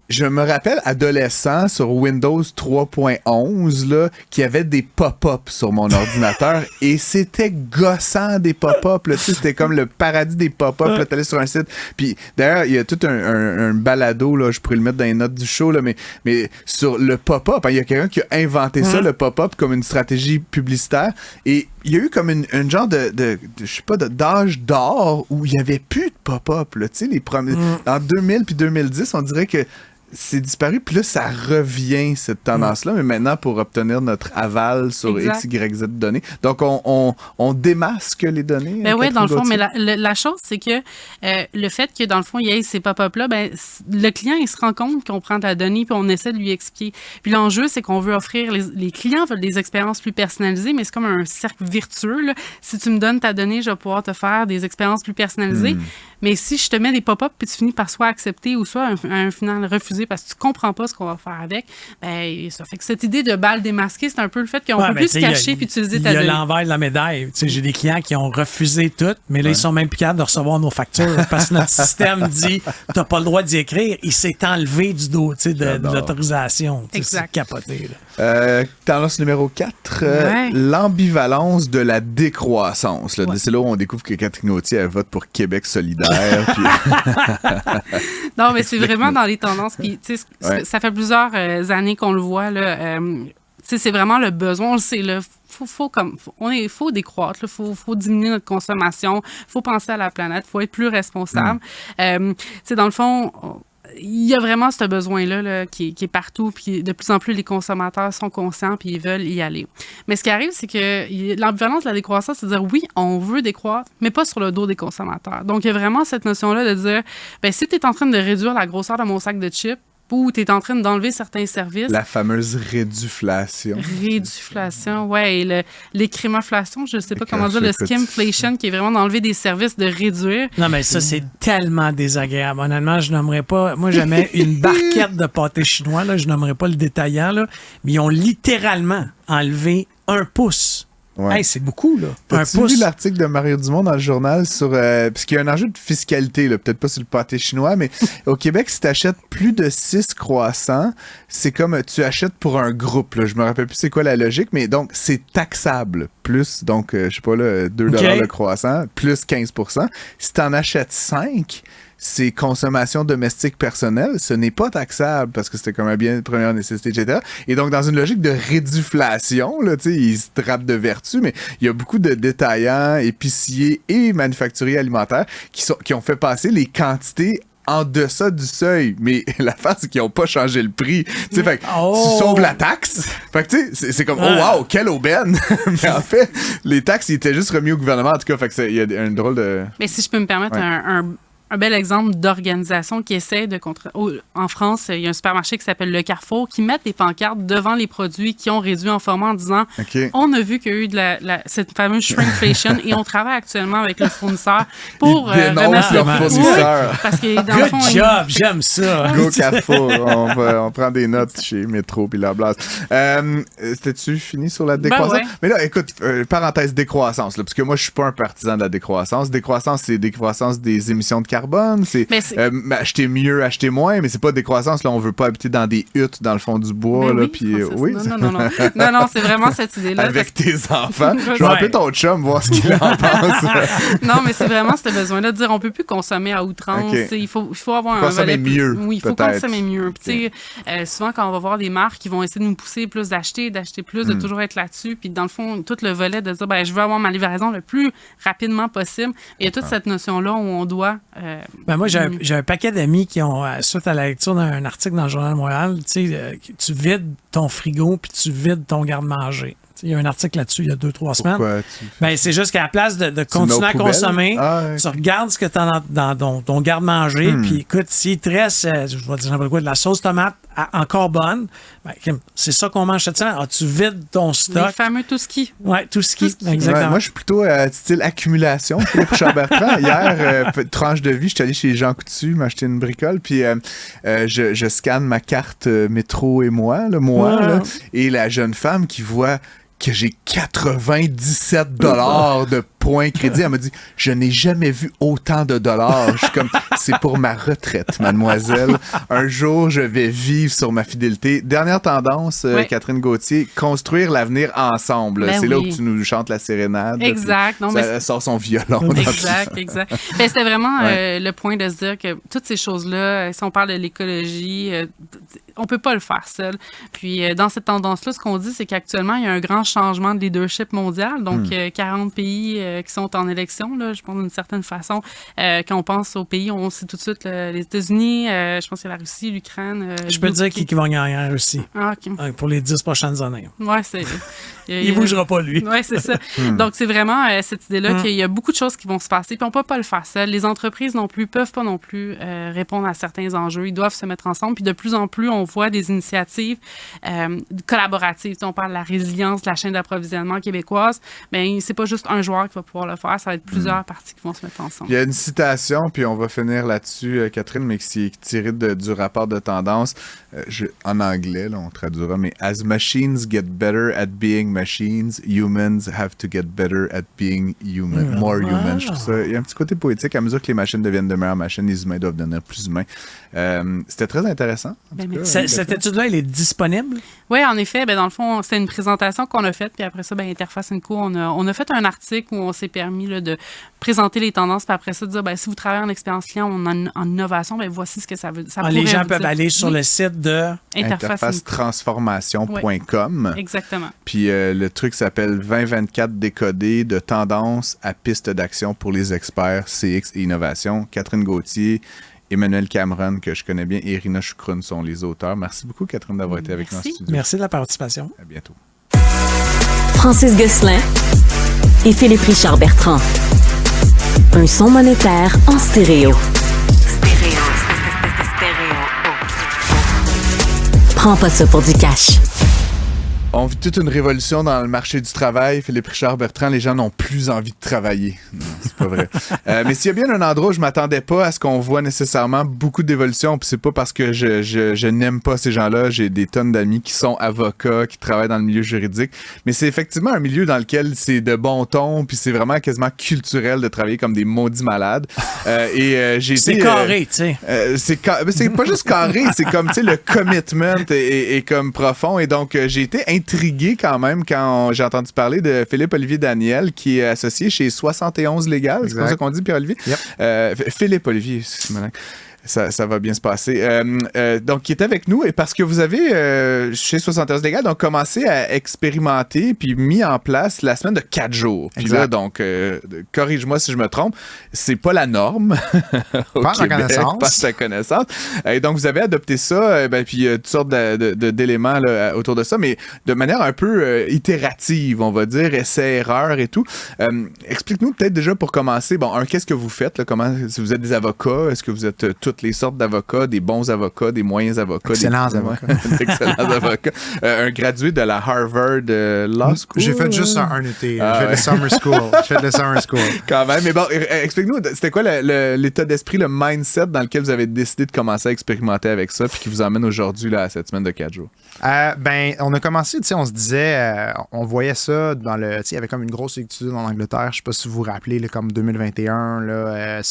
S3: Je me rappelle, adolescent, sur Windows 3.11, là, qu'il y avait des pop-up sur mon ordinateur et c'était gossant des pop-up. C'était comme le paradis des pop-up. Tu allais sur un site. Puis d'ailleurs, il y a tout un balado, là, je pourrais le mettre dans les notes du show, là, mais sur le pop-up, il y a quelqu'un qui a inventé ça, le pop-up, comme une stratégie publicitaire. Et il y a eu comme une genre de je sais pas, d'âge d'or où il n'y avait plus de pop-up. Les premiers, en 2000 puis 2010, on dirait que c'est disparu, puis là, ça revient, cette tendance-là, mais maintenant, pour obtenir notre aval sur X, Y, Z données. Donc, on démasque les données.
S4: Ben oui, dans le fond, mais la chose, c'est que le fait que, dans le fond, il y ait ces pop-up-là, ben, le client, il se rend compte qu'on prend de la donnée, puis on essaie de lui expliquer. Puis l'enjeu, c'est qu'on veut offrir, les clients veulent des expériences plus personnalisées, mais c'est comme un cercle vertueux, là. Si tu me donnes ta donnée, je vais pouvoir te faire des expériences plus personnalisées. Mais si je te mets des pop-up, puis tu finis par soit accepter ou soit un final refusé parce que tu comprends pas ce qu'on va faire avec, ben ça fait que cette idée de balle démasquée, c'est un peu le fait qu'on peut plus se cacher puis utiliser ta donnée.
S2: Il y a l'envers de la médaille. J'ai des clients qui ont refusé tout, mais là, ils sont même plus capables de recevoir nos factures parce que notre système dit t'as pas le droit d'y écrire. Il s'est enlevé du dos de l'autorisation. C'est capoté.
S3: Tendance numéro 4, l'ambivalence de la décroissance. Là. C'est là où on découvre que Catherine Gauthier, elle vote pour Québec solidaire.
S4: Non, mais c'est vraiment dans les tendances. Puis, ça fait plusieurs années qu'on le voit. Là, c'est vraiment le besoin. On le sait. Là, faut décroître. Il faut diminuer notre consommation. Il faut penser à la planète. Il faut être plus responsable. Dans le fond... Il y a vraiment ce besoin-là là, qui est partout, puis de plus en plus, les consommateurs sont conscients, puis ils veulent y aller. Mais ce qui arrive, c'est que l'ambivalence de la décroissance, c'est de dire, oui, on veut décroître, mais pas sur le dos des consommateurs. Donc, il y a vraiment cette notion-là de dire, bien, si tu es en train de réduire la grosseur de mon sac de chips, ou tu es en train d'enlever certains services.
S3: La fameuse réduflation.
S4: Réduflation, oui. Et l'écrémaflation, je ne sais pas comment dire, le skimflation, qui est vraiment d'enlever des services, de réduire.
S2: Non, mais ça, c'est tellement désagréable. Honnêtement, je nommerais pas... Moi, j'aimais une barquette de pâté chinois, là, je nommerais pas le détaillant, là, mais ils ont littéralement enlevé 1 pouce.
S3: Ouais.
S2: Hey, c'est beaucoup, là.
S3: T'as-tu vu l'article de Mario Dumont dans le journal sur... parce qu'il y a un enjeu de fiscalité, là, peut-être pas sur le pâté chinois, mais au Québec, si t'achètes plus de 6 croissants, c'est comme tu achètes pour un groupe. Là. Je me rappelle plus c'est quoi la logique, mais donc c'est taxable. Plus, donc, je sais pas, là, 2$ le croissant, plus 15%. Si t'en achètes 5... c'est consommation domestique personnelle, ce n'est pas taxable parce que c'était comme un bien de première nécessité, etc. Et donc, dans une logique de réduflation, là, ils se drapent de vertu, mais il y a beaucoup de détaillants, épiciers et manufacturiers alimentaires qui ont fait passer les quantités en deçà du seuil. Mais l'affaire, c'est qu'ils n'ont pas changé le prix. Fait que tu sauves la taxe. Fait que tu sais, c'est comme, oh wow, quelle aubaine! Mais en fait, les taxes, ils étaient juste remis au gouvernement. En tout cas, fait que il y a un drôle de...
S4: Mais si je peux me permettre un bel exemple d'organisation qui essaie de en France, il y a un supermarché qui s'appelle Le Carrefour qui met des pancartes devant les produits qui ont réduit en format en disant on a vu qu'il y a eu cette fameuse shrinkflation et on travaille actuellement avec le fournisseur pour remettre
S3: leur fournisseur.
S4: Oui, parce que dans le fond,
S2: j'aime ça.
S3: Go Carrefour, on prend des notes chez Métro puis la blase. C'était-tu fini sur la décroissance?
S4: Ouais.
S3: Mais là, écoute, parenthèse décroissance, là, parce que moi, je suis pas un partisan de la décroissance. Décroissance, c'est décroissance des émissions de carbone, c'est acheter mieux, acheter moins, mais c'est pas décroissance, là, on veut pas habiter dans des huttes dans le fond du bois, là, puis
S4: non, c'est vraiment cette idée-là.
S3: Avec tes enfants. Je vais appeler ton chum, voir ce qu'il en pense.
S4: Non, mais c'est vraiment ce besoin-là de dire on peut plus consommer à outrance. Okay. Il faut avoir un volet
S3: mieux.
S4: Oui, il faut consommer mieux. Puis, souvent, quand on va voir des marques qui vont essayer de nous pousser plus d'acheter plus, de toujours être là-dessus, puis dans le fond, tout le volet de dire je veux avoir ma livraison le plus rapidement possible. Il y a toute cette notion-là où on doit...
S2: moi, j'ai un paquet d'amis qui ont, suite à la lecture d'un article dans le Journal de Montréal, tu vides ton frigo puis tu vides ton garde-manger. Il y a un article là-dessus il y a 2-3 semaines. C'est juste qu'à la place de continuer à consommer, tu regardes ce que tu as dans ton garde-manger, puis écoute, s'il te reste, je vais dire n'importe quoi, de la sauce tomate encore bonne, c'est ça qu'on mange cette semaine. Tu vides ton stock.
S4: Les fameux tout-ski.
S2: Oui, tout-ski, exactement.
S3: Ouais, moi, je suis plutôt style accumulation. Philippe Richard-Bertrand. Hier, tranche de vie, je suis allé chez Jean Coutu m'acheter une bricole, puis je scanne ma carte métro et moi, là, et la jeune femme qui voit que j'ai 97$ de points crédit. Elle m'a dit, je n'ai jamais vu autant de dollars. Je suis comme, c'est pour ma retraite, mademoiselle. Un jour, je vais vivre sur ma fidélité. Dernière tendance, Catherine Gauthier, construire l'avenir ensemble. C'est là où tu nous chantes la sérénade.
S4: Exact.
S3: Elle sort son violon.
S4: Exact. C'était vraiment le point de se dire que toutes ces choses-là, si on parle de l'écologie, on peut pas le faire seul. Puis dans cette tendance-là, ce qu'on dit, c'est qu'actuellement, il y a un grand changement de leadership mondial. Donc, 40 pays qui sont en élection, là, je pense d'une certaine façon. Quand on pense aux pays, on sait tout de suite les États-Unis, je pense que la Russie, l'Ukraine.
S2: Je peux te dire qui va gagner en Russie pour les 10 prochaines années.
S4: Ouais, c'est...
S2: Il bougera pas, lui.
S4: Oui, c'est ça. Donc, c'est vraiment cette idée-là qu'il y a beaucoup de choses qui vont se passer, puis on peut pas le faire seul. Les entreprises peuvent pas non plus répondre à certains enjeux. Ils doivent se mettre ensemble, puis de plus en plus, on voit des initiatives collaboratives. On parle de la résilience de la chaîne d'approvisionnement québécoise. Bien, c'est pas juste un joueur qui va pouvoir le faire, ça va être plusieurs parties qui vont se mettre ensemble.
S3: Il y a une citation, puis on va finir là-dessus, Catherine, mais qui est tirée du rapport de tendance. En anglais, là, on traduira, mais « As machines get better at being machines, humans have to get better at being more human. » Je trouve ça, il y a un petit côté poétique. À mesure que les machines deviennent de meilleures machines, les humains doivent devenir plus humains. C'était très intéressant.
S2: Cette étude-là, elle est disponible?
S4: Oui, en effet. Dans le fond, c'était une présentation qu'on a faite, puis après ça, Interface & Co, on a fait un article où on s'est permis de présenter les tendances, puis après ça, de dire, si vous travaillez en expérience client ou en innovation, voici ce que ça veut dire.
S2: Les gens peuvent aller sur le site de
S3: interfacetransformation.com.
S4: Oui, exactement.
S3: Puis le truc s'appelle 2024 décodé de tendance à piste d'action pour les experts CX et innovation. Catherine Gauthier, Emmanuel Cameron, que je connais bien, et Irina Choukroun sont les auteurs. Merci beaucoup, Catherine, d'avoir été avec nous en studio.
S2: Merci de la participation.
S3: À bientôt.
S1: Francis Gosselin et Philippe Richard-Bertrand. Un son monétaire en stéréo. Prends pas ça pour du cash.
S3: On vit toute une révolution dans le marché du travail. Philippe Richard Bertrand, les gens n'ont plus envie de travailler. Non, c'est pas vrai. Mais s'il y a bien un endroit où je m'attendais pas à ce qu'on voit nécessairement beaucoup d'évolution, puis c'est pas parce que je n'aime pas ces gens-là. J'ai des tonnes d'amis qui sont avocats, qui travaillent dans le milieu juridique. Mais c'est effectivement un milieu dans lequel c'est de bon ton, puis c'est vraiment quasiment culturel de travailler comme des maudits malades.
S2: C'est carré, tu sais.
S3: C'est pas juste carré, c'est comme, tu sais, le commitment est comme profond. Et donc, j'ai été intrigué quand même quand j'ai entendu parler de Philippe-Olivier Daniel, qui est associé chez 71 Légal. C'est comme ça qu'on dit, Pierre-Olivier? Yep. Philippe-Olivier, c'est malin. Ça va bien se passer. Donc, qui est avec nous, et parce que vous avez, chez 71 Légal, donc commencé à expérimenter puis mis en place la semaine de 4 jours. Puis là, donc, corrige-moi si je me trompe, c'est pas la norme au Québec, pas ta connaissance. Et donc, vous avez adopté ça, puis toutes sortes d'éléments là, autour de ça, mais de manière un peu itérative, on va dire, essai-erreur et tout. Explique-nous peut-être déjà pour commencer, qu'est-ce que vous faites? Là, si vous êtes des avocats, est-ce que vous êtes toutes les sortes d'avocats, des bons avocats, des moyens avocats.
S5: Excellents avocats.
S3: Excellents avocats. Un gradué de la Harvard Law School.
S5: J'ai fait juste un été. J'ai fait le summer school.
S3: Quand même. Mais bon, explique-nous, c'était quoi l'état d'esprit, le mindset dans lequel vous avez décidé de commencer à expérimenter avec ça puis qui vous emmène aujourd'hui là, à cette semaine de 4 jours?
S5: On a commencé, on se disait, on voyait ça dans le... Il y avait comme une grosse étude en Angleterre, je sais pas si vous vous rappelez, là, comme 2021, là,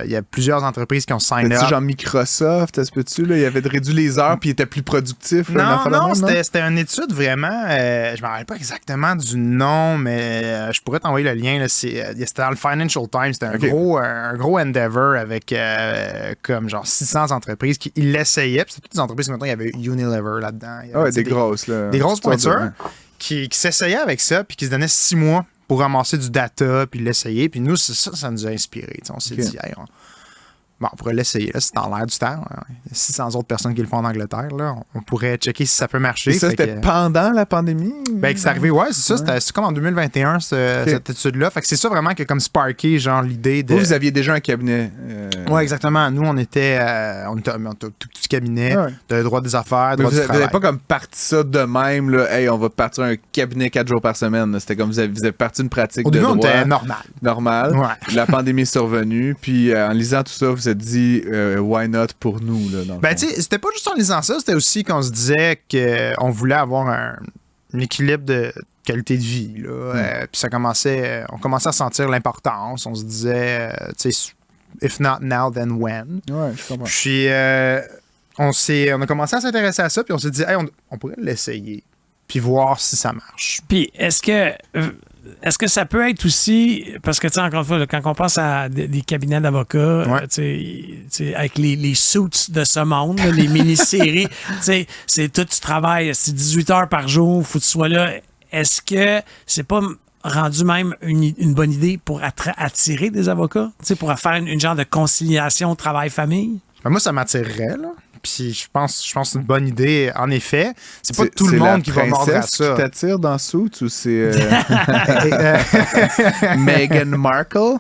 S5: il y a plusieurs entreprises qui ont signé up.
S3: Genre Microsoft, ça se peut-tu? Là? Il avait réduit les heures puis il était plus productif.
S5: Non, c'était une étude vraiment... je me rappelle pas exactement du nom, mais je pourrais t'envoyer le lien. Là, c'était dans le Financial Times. C'était un gros endeavor avec comme genre 600 entreprises qui l'essayaient. Puis c'était toutes des entreprises, maintenant il y avait Unilever là-dedans.
S3: Des grosses. Là.
S5: Des grosses pointures qui s'essayaient avec ça puis qui se donnaient 6 mois pour ramasser du data puis l'essayer. Puis nous, ça nous a inspirés. On s'est dit... Hey, on pourrait l'essayer, là, c'est dans l'air du temps. 600 autres personnes qui le font en Angleterre, là, on pourrait checker si ça peut marcher.
S3: Et ça, c'était pendant la pandémie?
S5: C'est arrivé, c'est ça. C'est comme en 2021, cette étude-là. Fait que c'est ça vraiment qui a comme sparké, genre, l'idée de...
S3: Vous aviez déjà un cabinet.
S5: Oui, exactement. Nous, on était un tout petit cabinet de droit des affaires, droit du travail.
S3: Vous n'avez pas comme parti ça de même, là, hey, on va partir un cabinet 4 jours par semaine. Là. C'était comme vous avez parti une pratique de droit.
S5: Au début, on était normal.
S3: Ouais. La pandémie est survenue, puis en lisant tout ça, vous êtes dit why not pour nous là,
S5: tu sais, c'était pas juste en lisant ça, c'était aussi qu'on se disait qu'on voulait avoir un équilibre de qualité de vie là. Puis on commençait à sentir l'importance, on se disait tu sais, if not now then when.
S3: Ouais, je comprends.
S5: Puis on a commencé à s'intéresser à ça, puis on s'est dit hey, on pourrait l'essayer puis voir si ça marche.
S2: Puis est-ce que ça peut être aussi, parce que, tu sais, encore une fois, là, quand on pense à des cabinets d'avocats, tu sais, avec les suits de ce monde, là, les mini-séries, tu sais, c'est tout, tu travailles, c'est 18 heures par jour, faut que tu sois là. Est-ce que c'est pas rendu même une bonne idée pour attirer des avocats, tu sais, pour faire une genre de conciliation travail-famille?
S5: Moi, ça m'attirerait, là. Puis je pense que c'est une bonne idée. En effet, c'est pas tout le monde qui va mordre à ça.
S3: C'est la princesse qui t'attire dans Suits ou c'est Meghan Markle?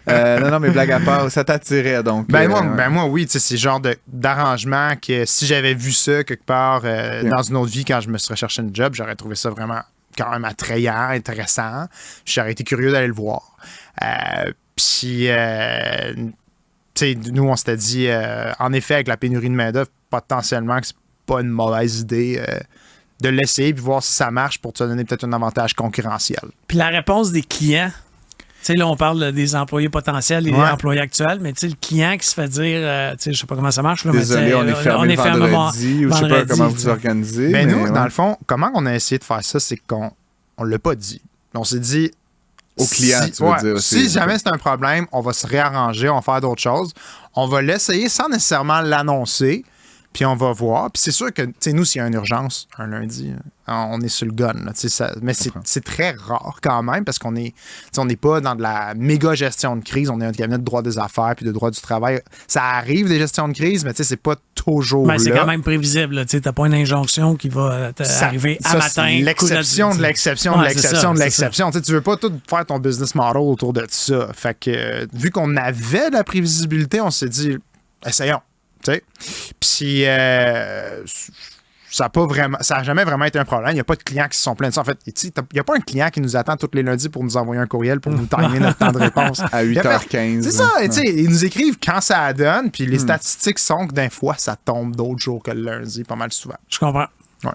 S3: Non, mais blague à part, ça t'attirait donc.
S5: Moi, oui. C'est le genre d'arrangement que si j'avais vu ça quelque part dans une autre vie quand je me serais cherché un job, j'aurais trouvé ça vraiment quand même attrayant, intéressant. J'aurais été curieux d'aller le voir. Puis... nous, on s'était dit, en effet, avec la pénurie de main-d'œuvre, potentiellement que c'est pas une mauvaise idée de l'essayer et voir si ça marche pour te donner peut-être un avantage concurrentiel.
S2: Puis la réponse des clients, tu sais, là, on parle des employés potentiels et des employés actuels, mais tu sais, le client qui se fait dire, tu sais, je sais pas comment ça marche. Là,
S3: désolé,
S2: mais,
S3: on est fermé vendredi, ou je sais pas comment vous organisez.
S5: Mais nous, dans le fond, comment on a essayé de faire ça, c'est qu'on l'a pas dit. On s'est dit...
S3: Au client, tu veux dire aussi.
S5: Si jamais c'est un problème, on va se réarranger, on va faire d'autres choses. On va l'essayer sans nécessairement l'annoncer, puis on va voir. Puis c'est sûr que, tu sais, nous, s'il y a une urgence, un lundi, on est sur le gun. Là, mais c'est très rare quand même, parce qu'on est, on n'est pas dans de la méga gestion de crise. On est un cabinet de droit des affaires puis de droit du travail. Ça arrive, des gestions de crise, mais c'est pas toujours là.
S2: C'est quand même prévisible. Tu n'as pas une injonction qui va arriver à matin.
S5: L'exception de l'exception de l'exception de l'exception. Tu veux pas tout faire ton business model autour de ça. Fait que, vu qu'on avait de la prévisibilité, on s'est dit, essayons. Puis ça n'a jamais vraiment été un problème. Il n'y a pas de clients qui se sont plaints de ça. En fait, il n'y a pas un client qui nous attend tous les lundis pour nous envoyer un courriel pour nous timer notre temps de réponse.
S3: À 8h15.
S5: C'est ça. Ils nous écrivent quand ça donne, puis les statistiques sont que d'un fois, ça tombe d'autres jours que le lundi, pas mal souvent.
S2: Je comprends.
S3: Ouais.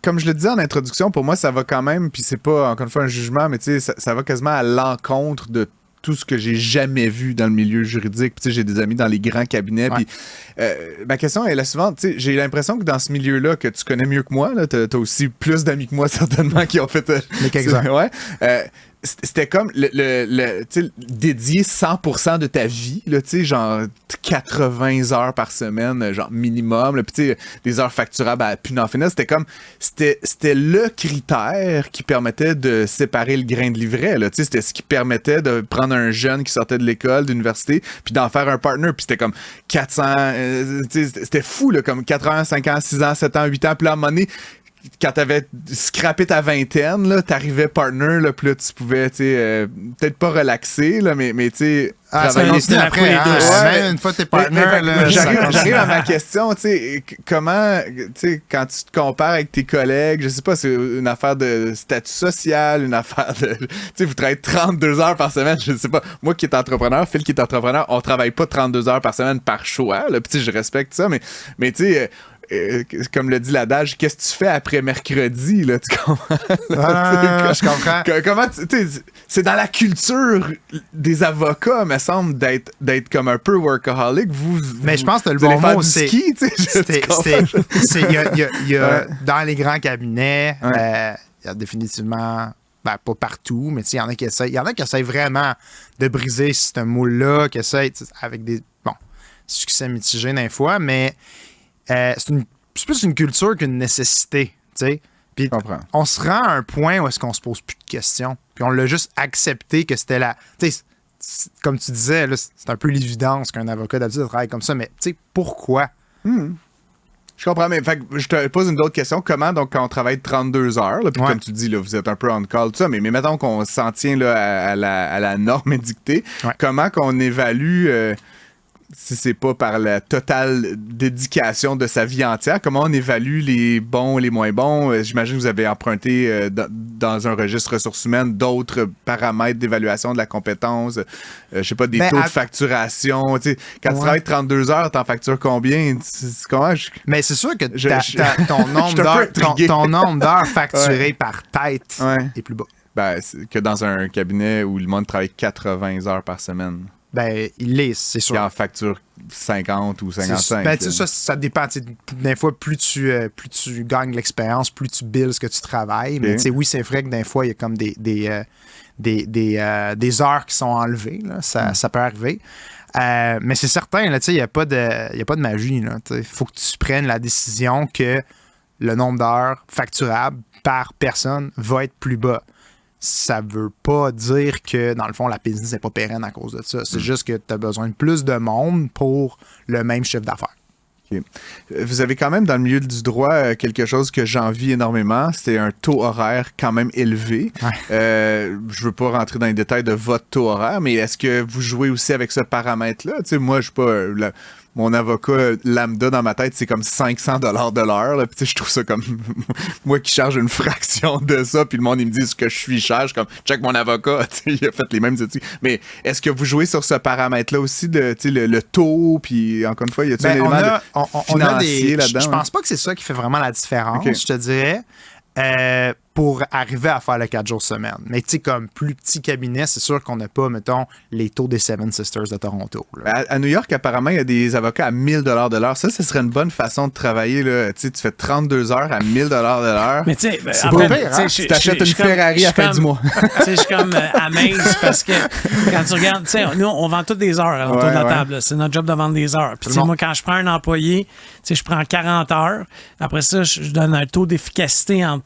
S3: Comme je le disais en introduction, pour moi, ça va quand même, puis c'est pas, encore une fois, un jugement, mais ça va quasiment à l'encontre de tout ce que j'ai jamais vu dans le milieu juridique. Puis, j'ai des amis dans les grands cabinets. Puis, ma question est la suivante. J'ai l'impression que dans ce milieu-là, que tu connais mieux que moi, tu as aussi plus d'amis que moi, certainement, qui ont fait...
S5: Les quelques-uns.
S3: Ouais. C'était comme dédier 100% de ta vie, là, genre 80 heures par semaine, genre minimum, là, puis des heures facturables à plus n'en finir. C'était le critère qui permettait de séparer le grain de l'ivraie. C'était ce qui permettait de prendre un jeune qui sortait de l'école, d'université, puis d'en faire un partner. Puis c'était comme 400... c'était fou, là, comme 4 ans, 5 ans, 6 ans, 7 ans, 8 ans. Puis là, à un moment donné, quand t'avais scrappé ta vingtaine, là, t'arrivais partner, là, puis là, tu pouvais, peut-être pas relaxer, là, mais tu sais,
S5: travailler. C'était après, une fois t'es partner, là,
S3: j'arrive à ma question, tu sais, comment, tu sais, quand tu te compares avec tes collègues, je sais pas, c'est une affaire de statut social, une affaire de, tu sais, vous travaillez 32 heures par semaine, je sais pas, moi qui est entrepreneur, Phil qui est entrepreneur, on travaille pas 32 heures par semaine par choix, là, puis je respecte ça, mais tu sais, comme le dit l'adage, qu'est-ce que tu fais après mercredi, là, tu comprends?
S5: Je comprends.
S3: Comment c'est dans la culture des avocats, me semble, d'être comme un peu workaholic.
S5: Mais je pense que le bon mot, c'est...
S3: ski,
S5: il y a dans les grands cabinets, il y a définitivement... Ben, pas partout, mais il y en a qui essayent vraiment de briser ce moule-là, qui essayent avec des succès mitigés d'un fois, mais c'est plus une culture qu'une nécessité, tu sais. Puis on se rend à un point où est-ce qu'on se pose plus de questions. Puis on l'a juste accepté que c'était la... Tu sais, comme tu disais, là, c'est un peu l'évidence qu'un avocat d'habitude travaille comme ça, mais tu sais, pourquoi?
S3: Je comprends, mais je te pose une autre question. Comment, donc, quand on travaille 32 heures, là, puis comme tu dis, là, vous êtes un peu on call, tout ça, mais mettons qu'on s'en tient là, à la norme édictée, comment qu'on évalue... si c'est pas par la totale dédication de sa vie entière, comment on évalue les bons et les moins bons? J'imagine que vous avez emprunté dans un registre ressources humaines d'autres paramètres d'évaluation de la compétence, je sais pas, des taux de facturation. Quand tu travailles 32 heures, t'en factures combien? Comment
S5: Mais c'est sûr que ton nombre d'heures facturées par tête est plus bas.
S3: Ben, que dans un cabinet où le monde travaille 80 heures par semaine.
S5: Ben, il l'est, c'est sûr.
S3: Il en facture 50 ou 55.
S5: Ben, ça dépend. Des fois, plus tu gagnes l'expérience, plus tu billes ce que tu travailles. Okay. Mais oui, c'est vrai que des fois, il y a comme des heures qui sont enlevées. Là. Ça peut arriver. Mais c'est certain, il n'y a pas de magie. Il faut que tu prennes la décision que le nombre d'heures facturables par personne va être plus bas. Ça veut pas dire que, dans le fond, la business n'est pas pérenne à cause de ça. C'est juste que tu as besoin de plus de monde pour le même chiffre d'affaires.
S3: Okay. Vous avez quand même, dans le milieu du droit, quelque chose que j'envie énormément. C'est un taux horaire quand même élevé. Je veux pas rentrer dans les détails de votre taux horaire, mais est-ce que vous jouez aussi avec ce paramètre-là? Moi, je suis pas... Mon avocat lambda dans ma tête, c'est comme 500 $ de l'heure. Puis je trouve ça comme moi qui charge une fraction de ça, puis le monde il me dit ce que je suis cher, je suis comme check mon avocat, il a fait les mêmes études. Mais est-ce que vous jouez sur ce paramètre-là aussi de le taux, puis encore une fois, y a-t-il un élément financier là-dedans?
S5: Je pense pas que c'est ça qui fait vraiment la différence, je te dirais. Pour arriver à faire le 4 jours semaine. Mais tu sais, comme plus petit cabinet, c'est sûr qu'on n'a pas, mettons, les taux des Seven Sisters de Toronto.
S3: À New York, apparemment, il y a des avocats à 1000 $ de l'heure. Ça, ce serait une bonne façon de travailler. Là. Tu fais 32 heures à 1000 $ de l'heure.
S2: Mais tu sais,
S3: c'est pas pire, hein? Tu t'achètes une Ferrari à la fin du mois.
S2: Je suis comme amaze parce que quand tu regardes, tu sais, nous, on vend toutes des heures à l'entour de la table. Là. C'est notre job de vendre des heures. Puis moi, quand je prends un employé, je prends 40 heures. Après ça, je donne un taux d'efficacité entre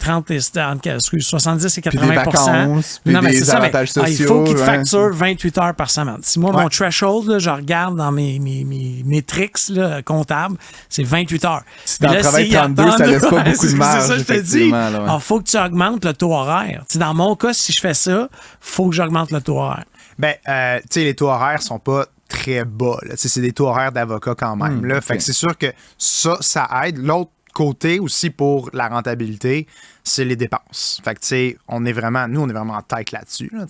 S2: 70 et 80
S3: puis des vacances, puis des avantages sociaux.
S2: Il faut qu'il facture 28 heures par semaine. Si moi, mon threshold, là, je regarde dans mes tricks là, comptables, c'est 28 heures.
S3: Si t'en travailles 32, ça laisse pas beaucoup de marge.
S2: C'est ça, je te dis. Alors, il faut que tu augmentes le taux horaire. T'sais, dans mon cas, si je fais ça, il faut que j'augmente le taux horaire.
S5: Ben, tu sais, les taux horaires sont pas très bas. C'est des taux horaires d'avocat quand même. Là. Fait que c'est sûr que ça aide. L'autre côté aussi pour la rentabilité, c'est les dépenses. Fait que, tu sais, on est vraiment en tête là-dessus. Là.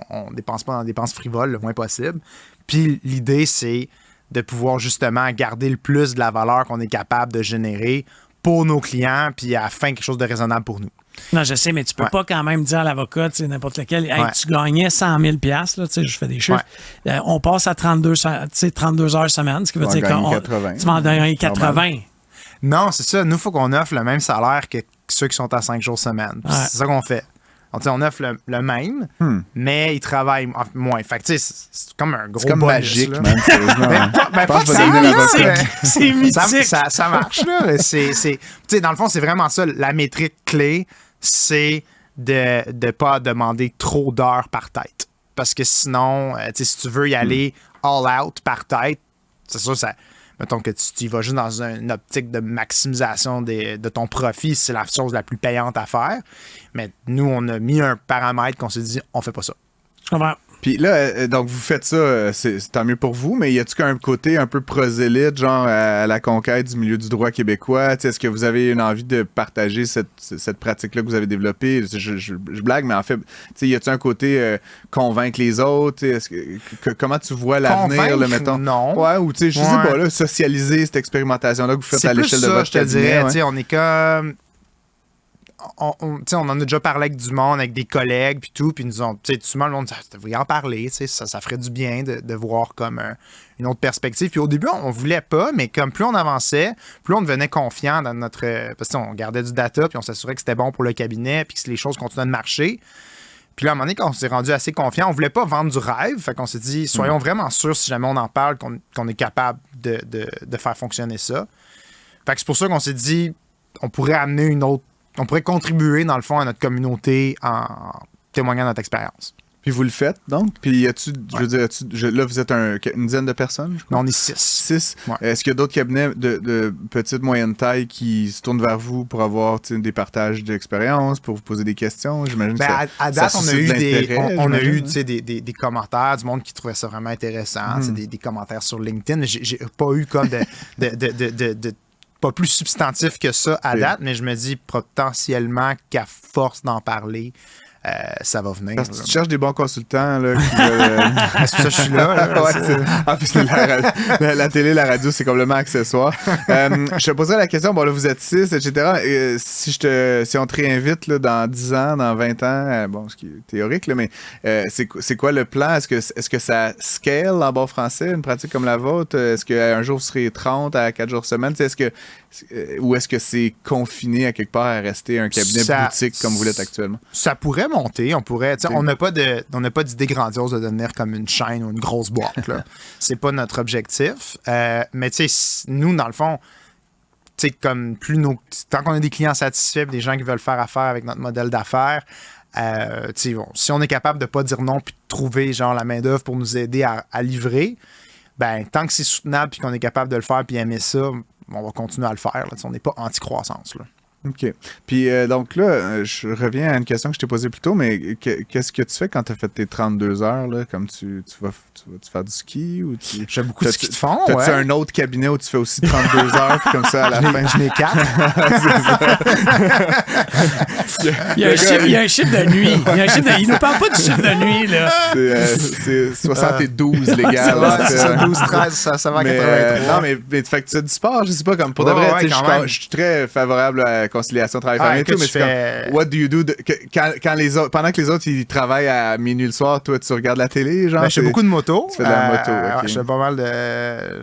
S5: On dépense pas dans des dépenses frivoles le moins possible. Puis l'idée, c'est de pouvoir justement garder le plus de la valeur qu'on est capable de générer pour nos clients, puis à la fin, quelque chose de raisonnable pour nous.
S2: Non, je sais, mais tu peux pas quand même dire à l'avocat, tu sais, n'importe lequel, hey, tu gagnais 100 000 là, tu sais, je fais des chiffres. On passe à 32 heures semaine, ce qui veut dire que tu vas en gagner 80.
S5: Non, c'est ça. Nous, il faut qu'on offre le même salaire que ceux qui sont à 5 jours semaine. C'est ça qu'on fait. Donc, on offre le même, mais ils travaillent moins. Fait que, c'est comme un gros bonus. C'est comme
S3: magique, là. Man, sérieusement.
S2: C'est mythique.
S5: Ça marche, là. Dans le fond, c'est vraiment ça. La métrique clé, c'est de ne pas demander trop d'heures par tête. Parce que sinon, si tu veux y aller all out par tête, c'est sûr, mettons que tu y vas juste dans une optique de maximisation de ton profit, c'est la chose la plus payante à faire. Mais nous, on a mis un paramètre qu'on s'est dit, on fait pas ça.
S2: Je comprends.
S3: Puis là, donc vous faites ça, c'est tant mieux pour vous, mais y a-tu qu'un côté un peu prosélyte, genre à la conquête du milieu du droit québécois? T'sais, est-ce que vous avez une envie de partager cette pratique-là que vous avez développée? Je blague, mais en fait, y a-tu un côté convaincre les autres? Comment tu vois l'avenir, là, mettons?
S5: Non.
S3: Ouais, ou je sais pas, là, socialiser cette expérimentation-là que vous faites à l'échelle de votre cabinet.
S5: Je te dirais, on est comme... on en a déjà parlé avec du monde, avec des collègues, puis tout, puis nous ont, souvent le monde dit, vous devriez en parler, ça ferait du bien de voir comme une autre perspective. Puis au début, on voulait pas, mais comme plus on avançait, plus on devenait confiant dans notre... Parce qu'on gardait du data, puis on s'assurait que c'était bon pour le cabinet, puis que les choses continuaient de marcher. Puis là, à un moment donné, quand on s'est rendu assez confiant, on voulait pas vendre du rêve, fait qu'on s'est dit, soyons vraiment sûrs, si jamais on en parle, qu'on est capable de faire fonctionner ça. Fait que c'est pour ça qu'on s'est dit, on pourrait contribuer, dans le fond, à notre communauté en témoignant de notre expérience.
S3: Puis vous le faites, donc? Puis je veux dire, là, vous êtes une dizaine de personnes, je crois?
S5: On est 6.
S3: 6?
S5: Ouais.
S3: Est-ce qu'il y a d'autres cabinets de petite, moyenne taille qui se tournent vers vous pour avoir des partages d'expérience, pour vous poser des questions? J'imagine
S5: à date, on a eu des commentaires, du monde qui trouvait ça vraiment intéressant. C'est des commentaires sur LinkedIn. J'ai pas eu comme de pas plus substantif que ça à date, mais je me dis potentiellement qu'à force d'en parler, ça va venir.
S3: Parce que tu cherches des bons consultants là, qui
S5: c'est pour ça que je suis là.
S3: En plus, la télé, la radio, c'est complètement accessoire. Je te poserais la question, bon là, vous êtes 6, etc. Si on te réinvite là, dans 10 ans, dans 20 ans, bon, ce qui est théorique, là, mais c'est quoi le plan? Est-ce que ça scale en bon français, une pratique comme la vôtre? Est-ce qu'un jour, vous serez 30 à 4 jours semaine? Ou est-ce que c'est confiné à quelque part à rester un cabinet boutique comme vous l'êtes actuellement?
S5: Ça pourrait monter. On n'a pas d'idée grandiose de devenir comme une chaîne ou une grosse boîte. Là. C'est pas notre objectif. Mais nous, dans le fond, comme tant qu'on a des clients satisfaits et des gens qui veulent faire affaire avec notre modèle d'affaires, si on est capable de pas dire non puis de trouver genre la main-d'œuvre pour nous aider à livrer, ben tant que c'est soutenable puis qu'on est capable de le faire puis aimer ça, on va continuer à le faire. Là. On n'est pas anti-croissance. Là.
S3: OK. Puis donc là, je reviens à une question que je t'ai posée plus tôt, mais qu'est-ce que tu fais quand tu as fait tes 32 heures? Là, comme tu vas faire du ski? Ou
S5: je fais beaucoup de ski de fond.
S3: T'as-tu un autre cabinet où tu fais aussi 32 heures, puis comme ça à la fin?
S5: Je n'ai 4.
S2: Il y a un chiffre de nuit. Il ne parle pas du chiffre de nuit. Là.
S3: C'est 72 légal.
S5: C'est 72, 13, ça va à 83.
S3: Non, mais fait que tu as du sport, je sais pas, comme pour de vrai, je suis très favorable à la conciliation travail-famille et tout, mais c'est comme, what do you do? Pendant que les autres, ils travaillent à minuit le soir, toi, tu regardes la télé, genre?
S5: Je fais beaucoup de moto.
S3: Tu fais de la moto, OK.
S5: Je fais pas mal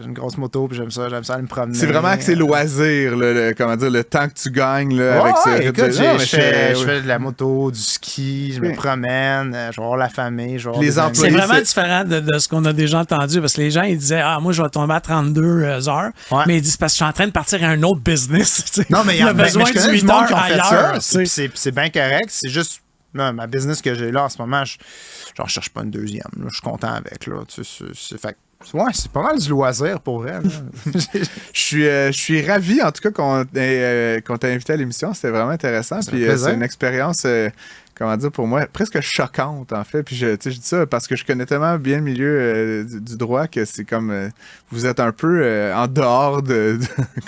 S5: j'ai une grosse moto, puis j'aime ça aller me promener.
S3: C'est vraiment que c'est loisir, le temps que tu gagnes, là, avec ça.
S5: Écoute, je fais de la moto, du ski, je me promène, je vais voir la famille, je vais voir les
S2: employés. C'est vraiment différent de ce qu'on a déjà entendu, parce que les gens, ils disaient, moi, je vais tomber à 32 heures, mais ils disent, parce que je suis en train de partir à un autre business.
S5: Non, mais il y a besoin de 8 heures ailleurs. C'est bien correct. C'est juste ma business que j'ai là en ce moment, je cherche pas une deuxième. Là. Je suis content avec. Là. C'est pas mal du loisir pour vrai.
S3: Je suis ravi, en tout cas, qu'on t'ait invité à l'émission. C'était vraiment intéressant. Puis c'est une expérience comment dire, pour moi, presque choquante, en fait. Puis je dis ça parce que je connais tellement bien le milieu du droit que c'est comme, vous êtes un peu en dehors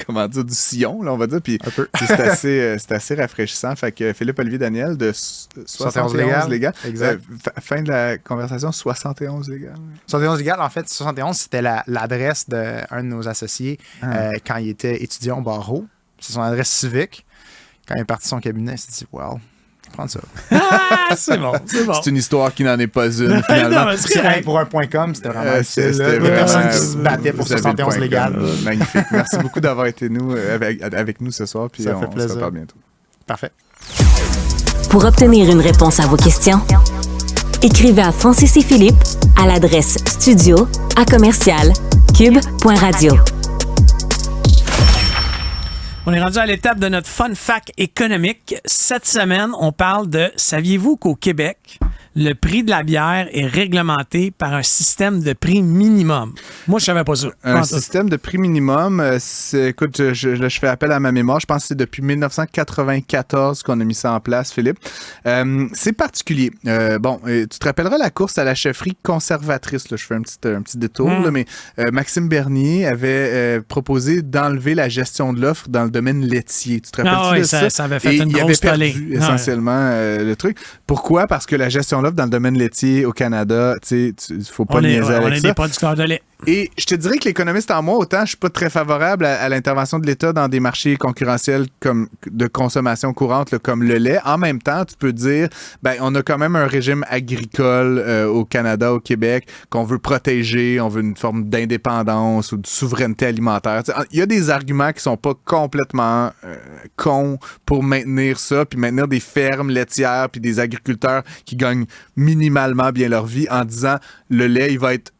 S3: comment dire, du sillon, là, on va dire. Puis c'est assez rafraîchissant. Fait que Philippe-Olivier Daniel de 71 Légal.
S5: Exact.
S3: Fin de la conversation, 71 Légal.
S5: 71 Légal, en fait, 71, c'était l'adresse d'un de nos associés quand il était étudiant au barreau. C'est son adresse civique. Quand il est parti de son cabinet, il s'est dit, well, prends ça.
S2: C'est bon.
S3: C'est une histoire qui n'en est pas une, finalement.
S5: Non, pour un .com, c'était vraiment c'était des personnes qui se battaient pour 71 Légal.
S3: Magnifique. Merci beaucoup d'avoir été avec nous ce soir. Puis
S5: ça fait plaisir.
S3: On se reparle bientôt.
S5: Parfait.
S1: Pour obtenir une réponse à vos questions, écrivez à Francis et Philippe à l'adresse studio@cube.radio.
S2: On est rendu à l'étape de notre fun fact économique. Cette semaine, on parle de « Saviez-vous qu'au Québec, le prix de la bière est réglementé par un système de prix minimum? » Moi, je savais pas ça.
S3: Un système de prix minimum, écoute, je fais appel à ma mémoire. Je pense que c'est depuis 1994 qu'on a mis ça en place, Philippe. C'est particulier. Tu te rappelleras la course à la chefferie conservatrice. Là, je fais un petit détour, là, mais Maxime Bernier avait proposé d'enlever la gestion de l'offre dans le domaine laitier. Tu te rappelles-tu de ça?
S2: Ça avait fait une grosse
S3: tollée. Il avait perdu essentiellement le truc. Pourquoi? Parce que la gestion de l'offre dans le domaine laitier au Canada, il ne faut pas niaiser avec ça.
S2: On est des producteurs de lait.
S3: Et je te dirais que l'économiste en moi, autant je suis pas très favorable à l'intervention de l'État dans des marchés concurrentiels comme de consommation courante, là, comme le lait. En même temps, tu peux dire, on a quand même un régime agricole au Canada, au Québec, qu'on veut protéger, on veut une forme d'indépendance ou de souveraineté alimentaire. Il y a des arguments qui sont pas complètement cons pour maintenir ça, puis maintenir des fermes laitières, puis des agriculteurs qui gagnent minimalement bien leur vie en disant, le lait, il va être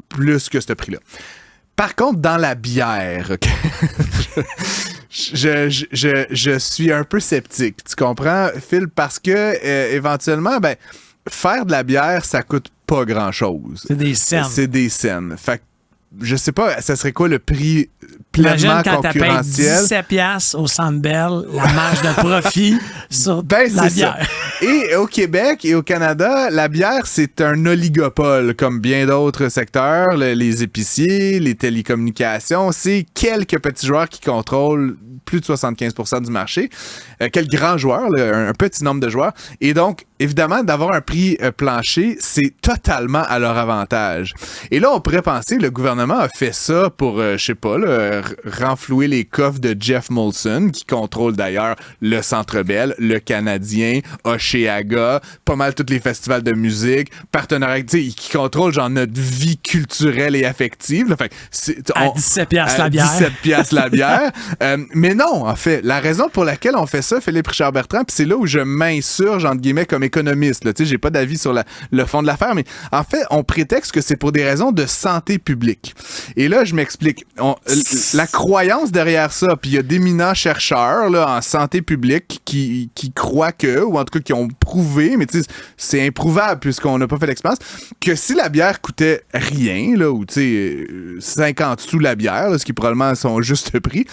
S3: plus que ce prix-là. Par contre, dans la bière, okay, je suis un peu sceptique. Tu comprends, Phil? Parce que éventuellement, faire de la bière, ça coûte pas grand-chose.
S2: C'est des scènes.
S3: C'est des scènes. Fait que je sais pas, ça serait quoi le prix pleinement concurrentiel?
S2: 17$ au Centre Bell, la marge de profit sur la bière.
S3: Ça. Et au Québec et au Canada, la bière, c'est un oligopole, comme bien d'autres secteurs, les épiciers, les télécommunications. C'est quelques petits joueurs qui contrôlent plus de 75% du marché. Quel grand joueur, là, un petit nombre de joueurs. Et donc, évidemment, d'avoir un prix plancher, c'est totalement à leur avantage. Et là, on pourrait penser que le gouvernement a fait ça pour, je sais pas, là, renflouer les coffres de Jeff Molson, qui contrôle d'ailleurs le Centre Bell, le Canadien, Oshéaga, pas mal tous les festivals de musique, partenariat, qui contrôle genre notre vie culturelle et affective. Là. Fait que
S2: à 17$ la bière.
S3: 17$ la bière. Mais non, en fait, la raison pour laquelle on fait ça, Philippe Richard Bertrand, puis c'est là où je m'insurge, entre guillemets, comme économiste. Là, j'ai pas d'avis sur le fond de l'affaire, mais en fait, on prétexte que c'est pour des raisons de santé publique. Et là, je m'explique. La croyance derrière ça, puis il y a d'éminents chercheurs là, en santé publique qui croient que, ou en tout cas qui ont prouvé, mais c'est improuvable puisqu'on n'a pas fait l'expérience, que si la bière coûtait rien, là, ou 50 sous la bière, là, ce qui est probablement son juste prix,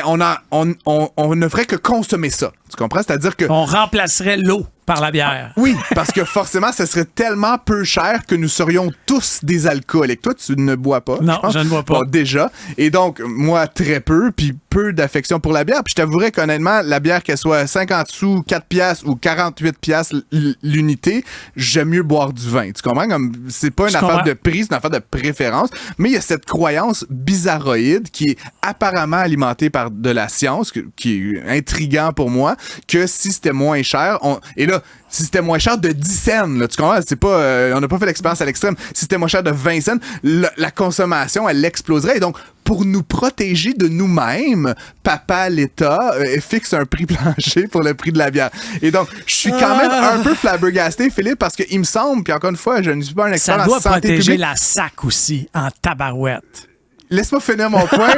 S3: on ne ferait que consommer ça. Tu comprends? C'est-à-dire que...
S2: On remplacerait l'eau par la bière.
S3: Oui, parce que forcément, ça serait tellement peu cher que nous serions tous des alcooliques. Toi, tu ne bois pas.
S2: Non, je ne bois pas.
S3: Bon, déjà. Et donc, moi, très peu, puis peu d'affection pour la bière. Puis je t'avouerais qu'honnêtement, la bière, qu'elle soit 50 sous, 4 piastres ou 48 piastres l'unité, j'aime mieux boire du vin. Tu comprends? Comme, c'est pas une affaire de prix, c'est une affaire de préférence. Mais il y a cette croyance bizarroïde qui est apparemment alimentée par de la science, qui est intriguant pour moi, que si c'était moins cher, et là, si c'était moins cher de 10 cents, là, tu comprends? C'est pas, on n'a pas fait l'expérience à l'extrême. Si c'était moins cher de 20 cents, la consommation, elle exploserait. Et donc, pour nous protéger de nous-mêmes, papa, l'État, fixe un prix plancher pour le prix de la bière. Et donc, je suis quand même un peu flabbergasté, Philippe, parce qu'il me semble, puis encore une fois, je ne suis pas un expert en santé publique.
S2: Ça doit protéger la SAC aussi, en tabarouette.
S3: Laisse-moi finir mon point.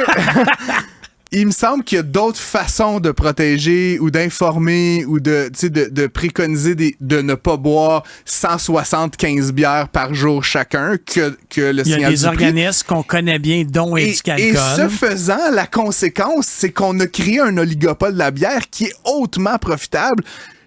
S3: Il me semble qu'il y a d'autres façons de protéger ou d'informer ou de préconiser de ne pas boire 175 bières par jour chacun que le signal du prix.
S2: Il y a des organismes qu'on connaît bien, dont Éducalcool.
S3: Et ce faisant, la conséquence, c'est qu'on a créé un oligopole de la bière qui est hautement profitable.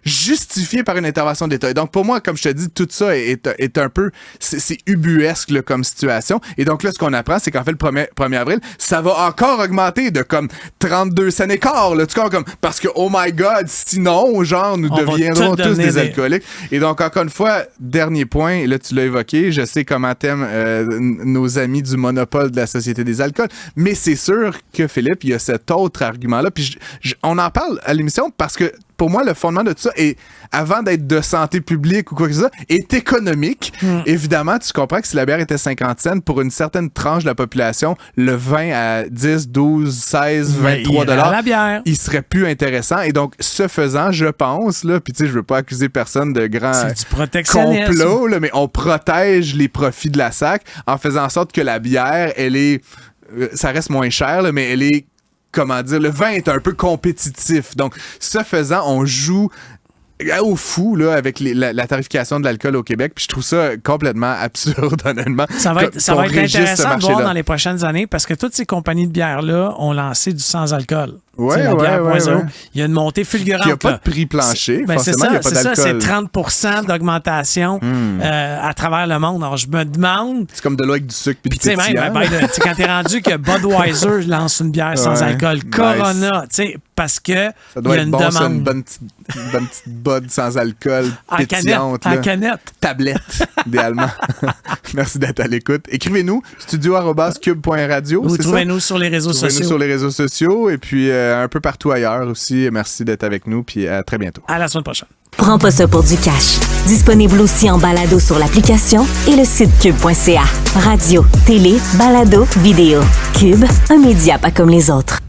S3: justifié par une intervention d'État. Et donc, pour moi, comme je te dis, tout ça est un peu... C'est ubuesque là, comme situation. Et donc là, ce qu'on apprend, c'est qu'en fait, le 1er avril, ça va encore augmenter de comme 32 cents et quart. Là, comme, parce que, oh my God, sinon, genre, nous deviendrons tous des alcooliques. Et donc, encore une fois, dernier point, là, tu l'as évoqué, je sais comment t'aimes nos amis du monopole de la Société des alcools, mais c'est sûr que, Philippe, il y a cet autre argument-là. Puis on en parle à l'émission parce que pour moi, le fondement de tout ça, est, avant d'être de santé publique ou quoi que ce soit, est économique. Évidemment, tu comprends que si la bière était 50 cents, pour une certaine tranche de la population, le vin à 10, 12, 16, 23 $, il serait plus intéressant. Et donc, ce faisant, je pense, là, puis tu sais, je veux pas accuser personne de grand complot, là, mais on protège les profits de la SAQ en faisant en sorte que la bière, elle est... ça reste moins cher, là, mais elle est... Comment dire, le vin est un peu compétitif. Donc, ce faisant, on joue au fou là, avec la tarification de l'alcool au Québec. Puis je trouve ça complètement absurde, honnêtement.
S2: Ça va être intéressant de voir dans les prochaines années parce que toutes ces compagnies de bière-là ont lancé du sans-alcool.
S3: Ouais.
S2: Il y a une montée fulgurante.
S3: Il n'y a pas de prix plancher. Forcément, il n'y a pas d'alcool.
S2: C'est 30% d'augmentation à travers le monde. Alors, je me demande...
S3: C'est comme de l'eau avec du sucre puis du
S2: pétillant. Quand t'es rendu que Budweiser lance une bière sans alcool, Corona, parce que
S3: ça doit
S2: y a
S3: être bon, ça, une bonne petite Bud sans alcool, pétillante.
S2: En canette.
S3: Tablette, idéalement. Merci d'être à l'écoute. Écrivez-nous, studio@cube.radio.
S2: Vous trouvez-nous sur les réseaux sociaux.
S3: Trouvez-nous sur les réseaux sociaux et puis un peu partout ailleurs aussi. Merci d'être avec nous, puis à très bientôt.
S2: À la semaine prochaine.
S1: Prends pas ça pour du cash. Disponible aussi en balado sur l'application et le site cube.ca. Radio, télé, balado, vidéo. Cube, un média pas comme les autres.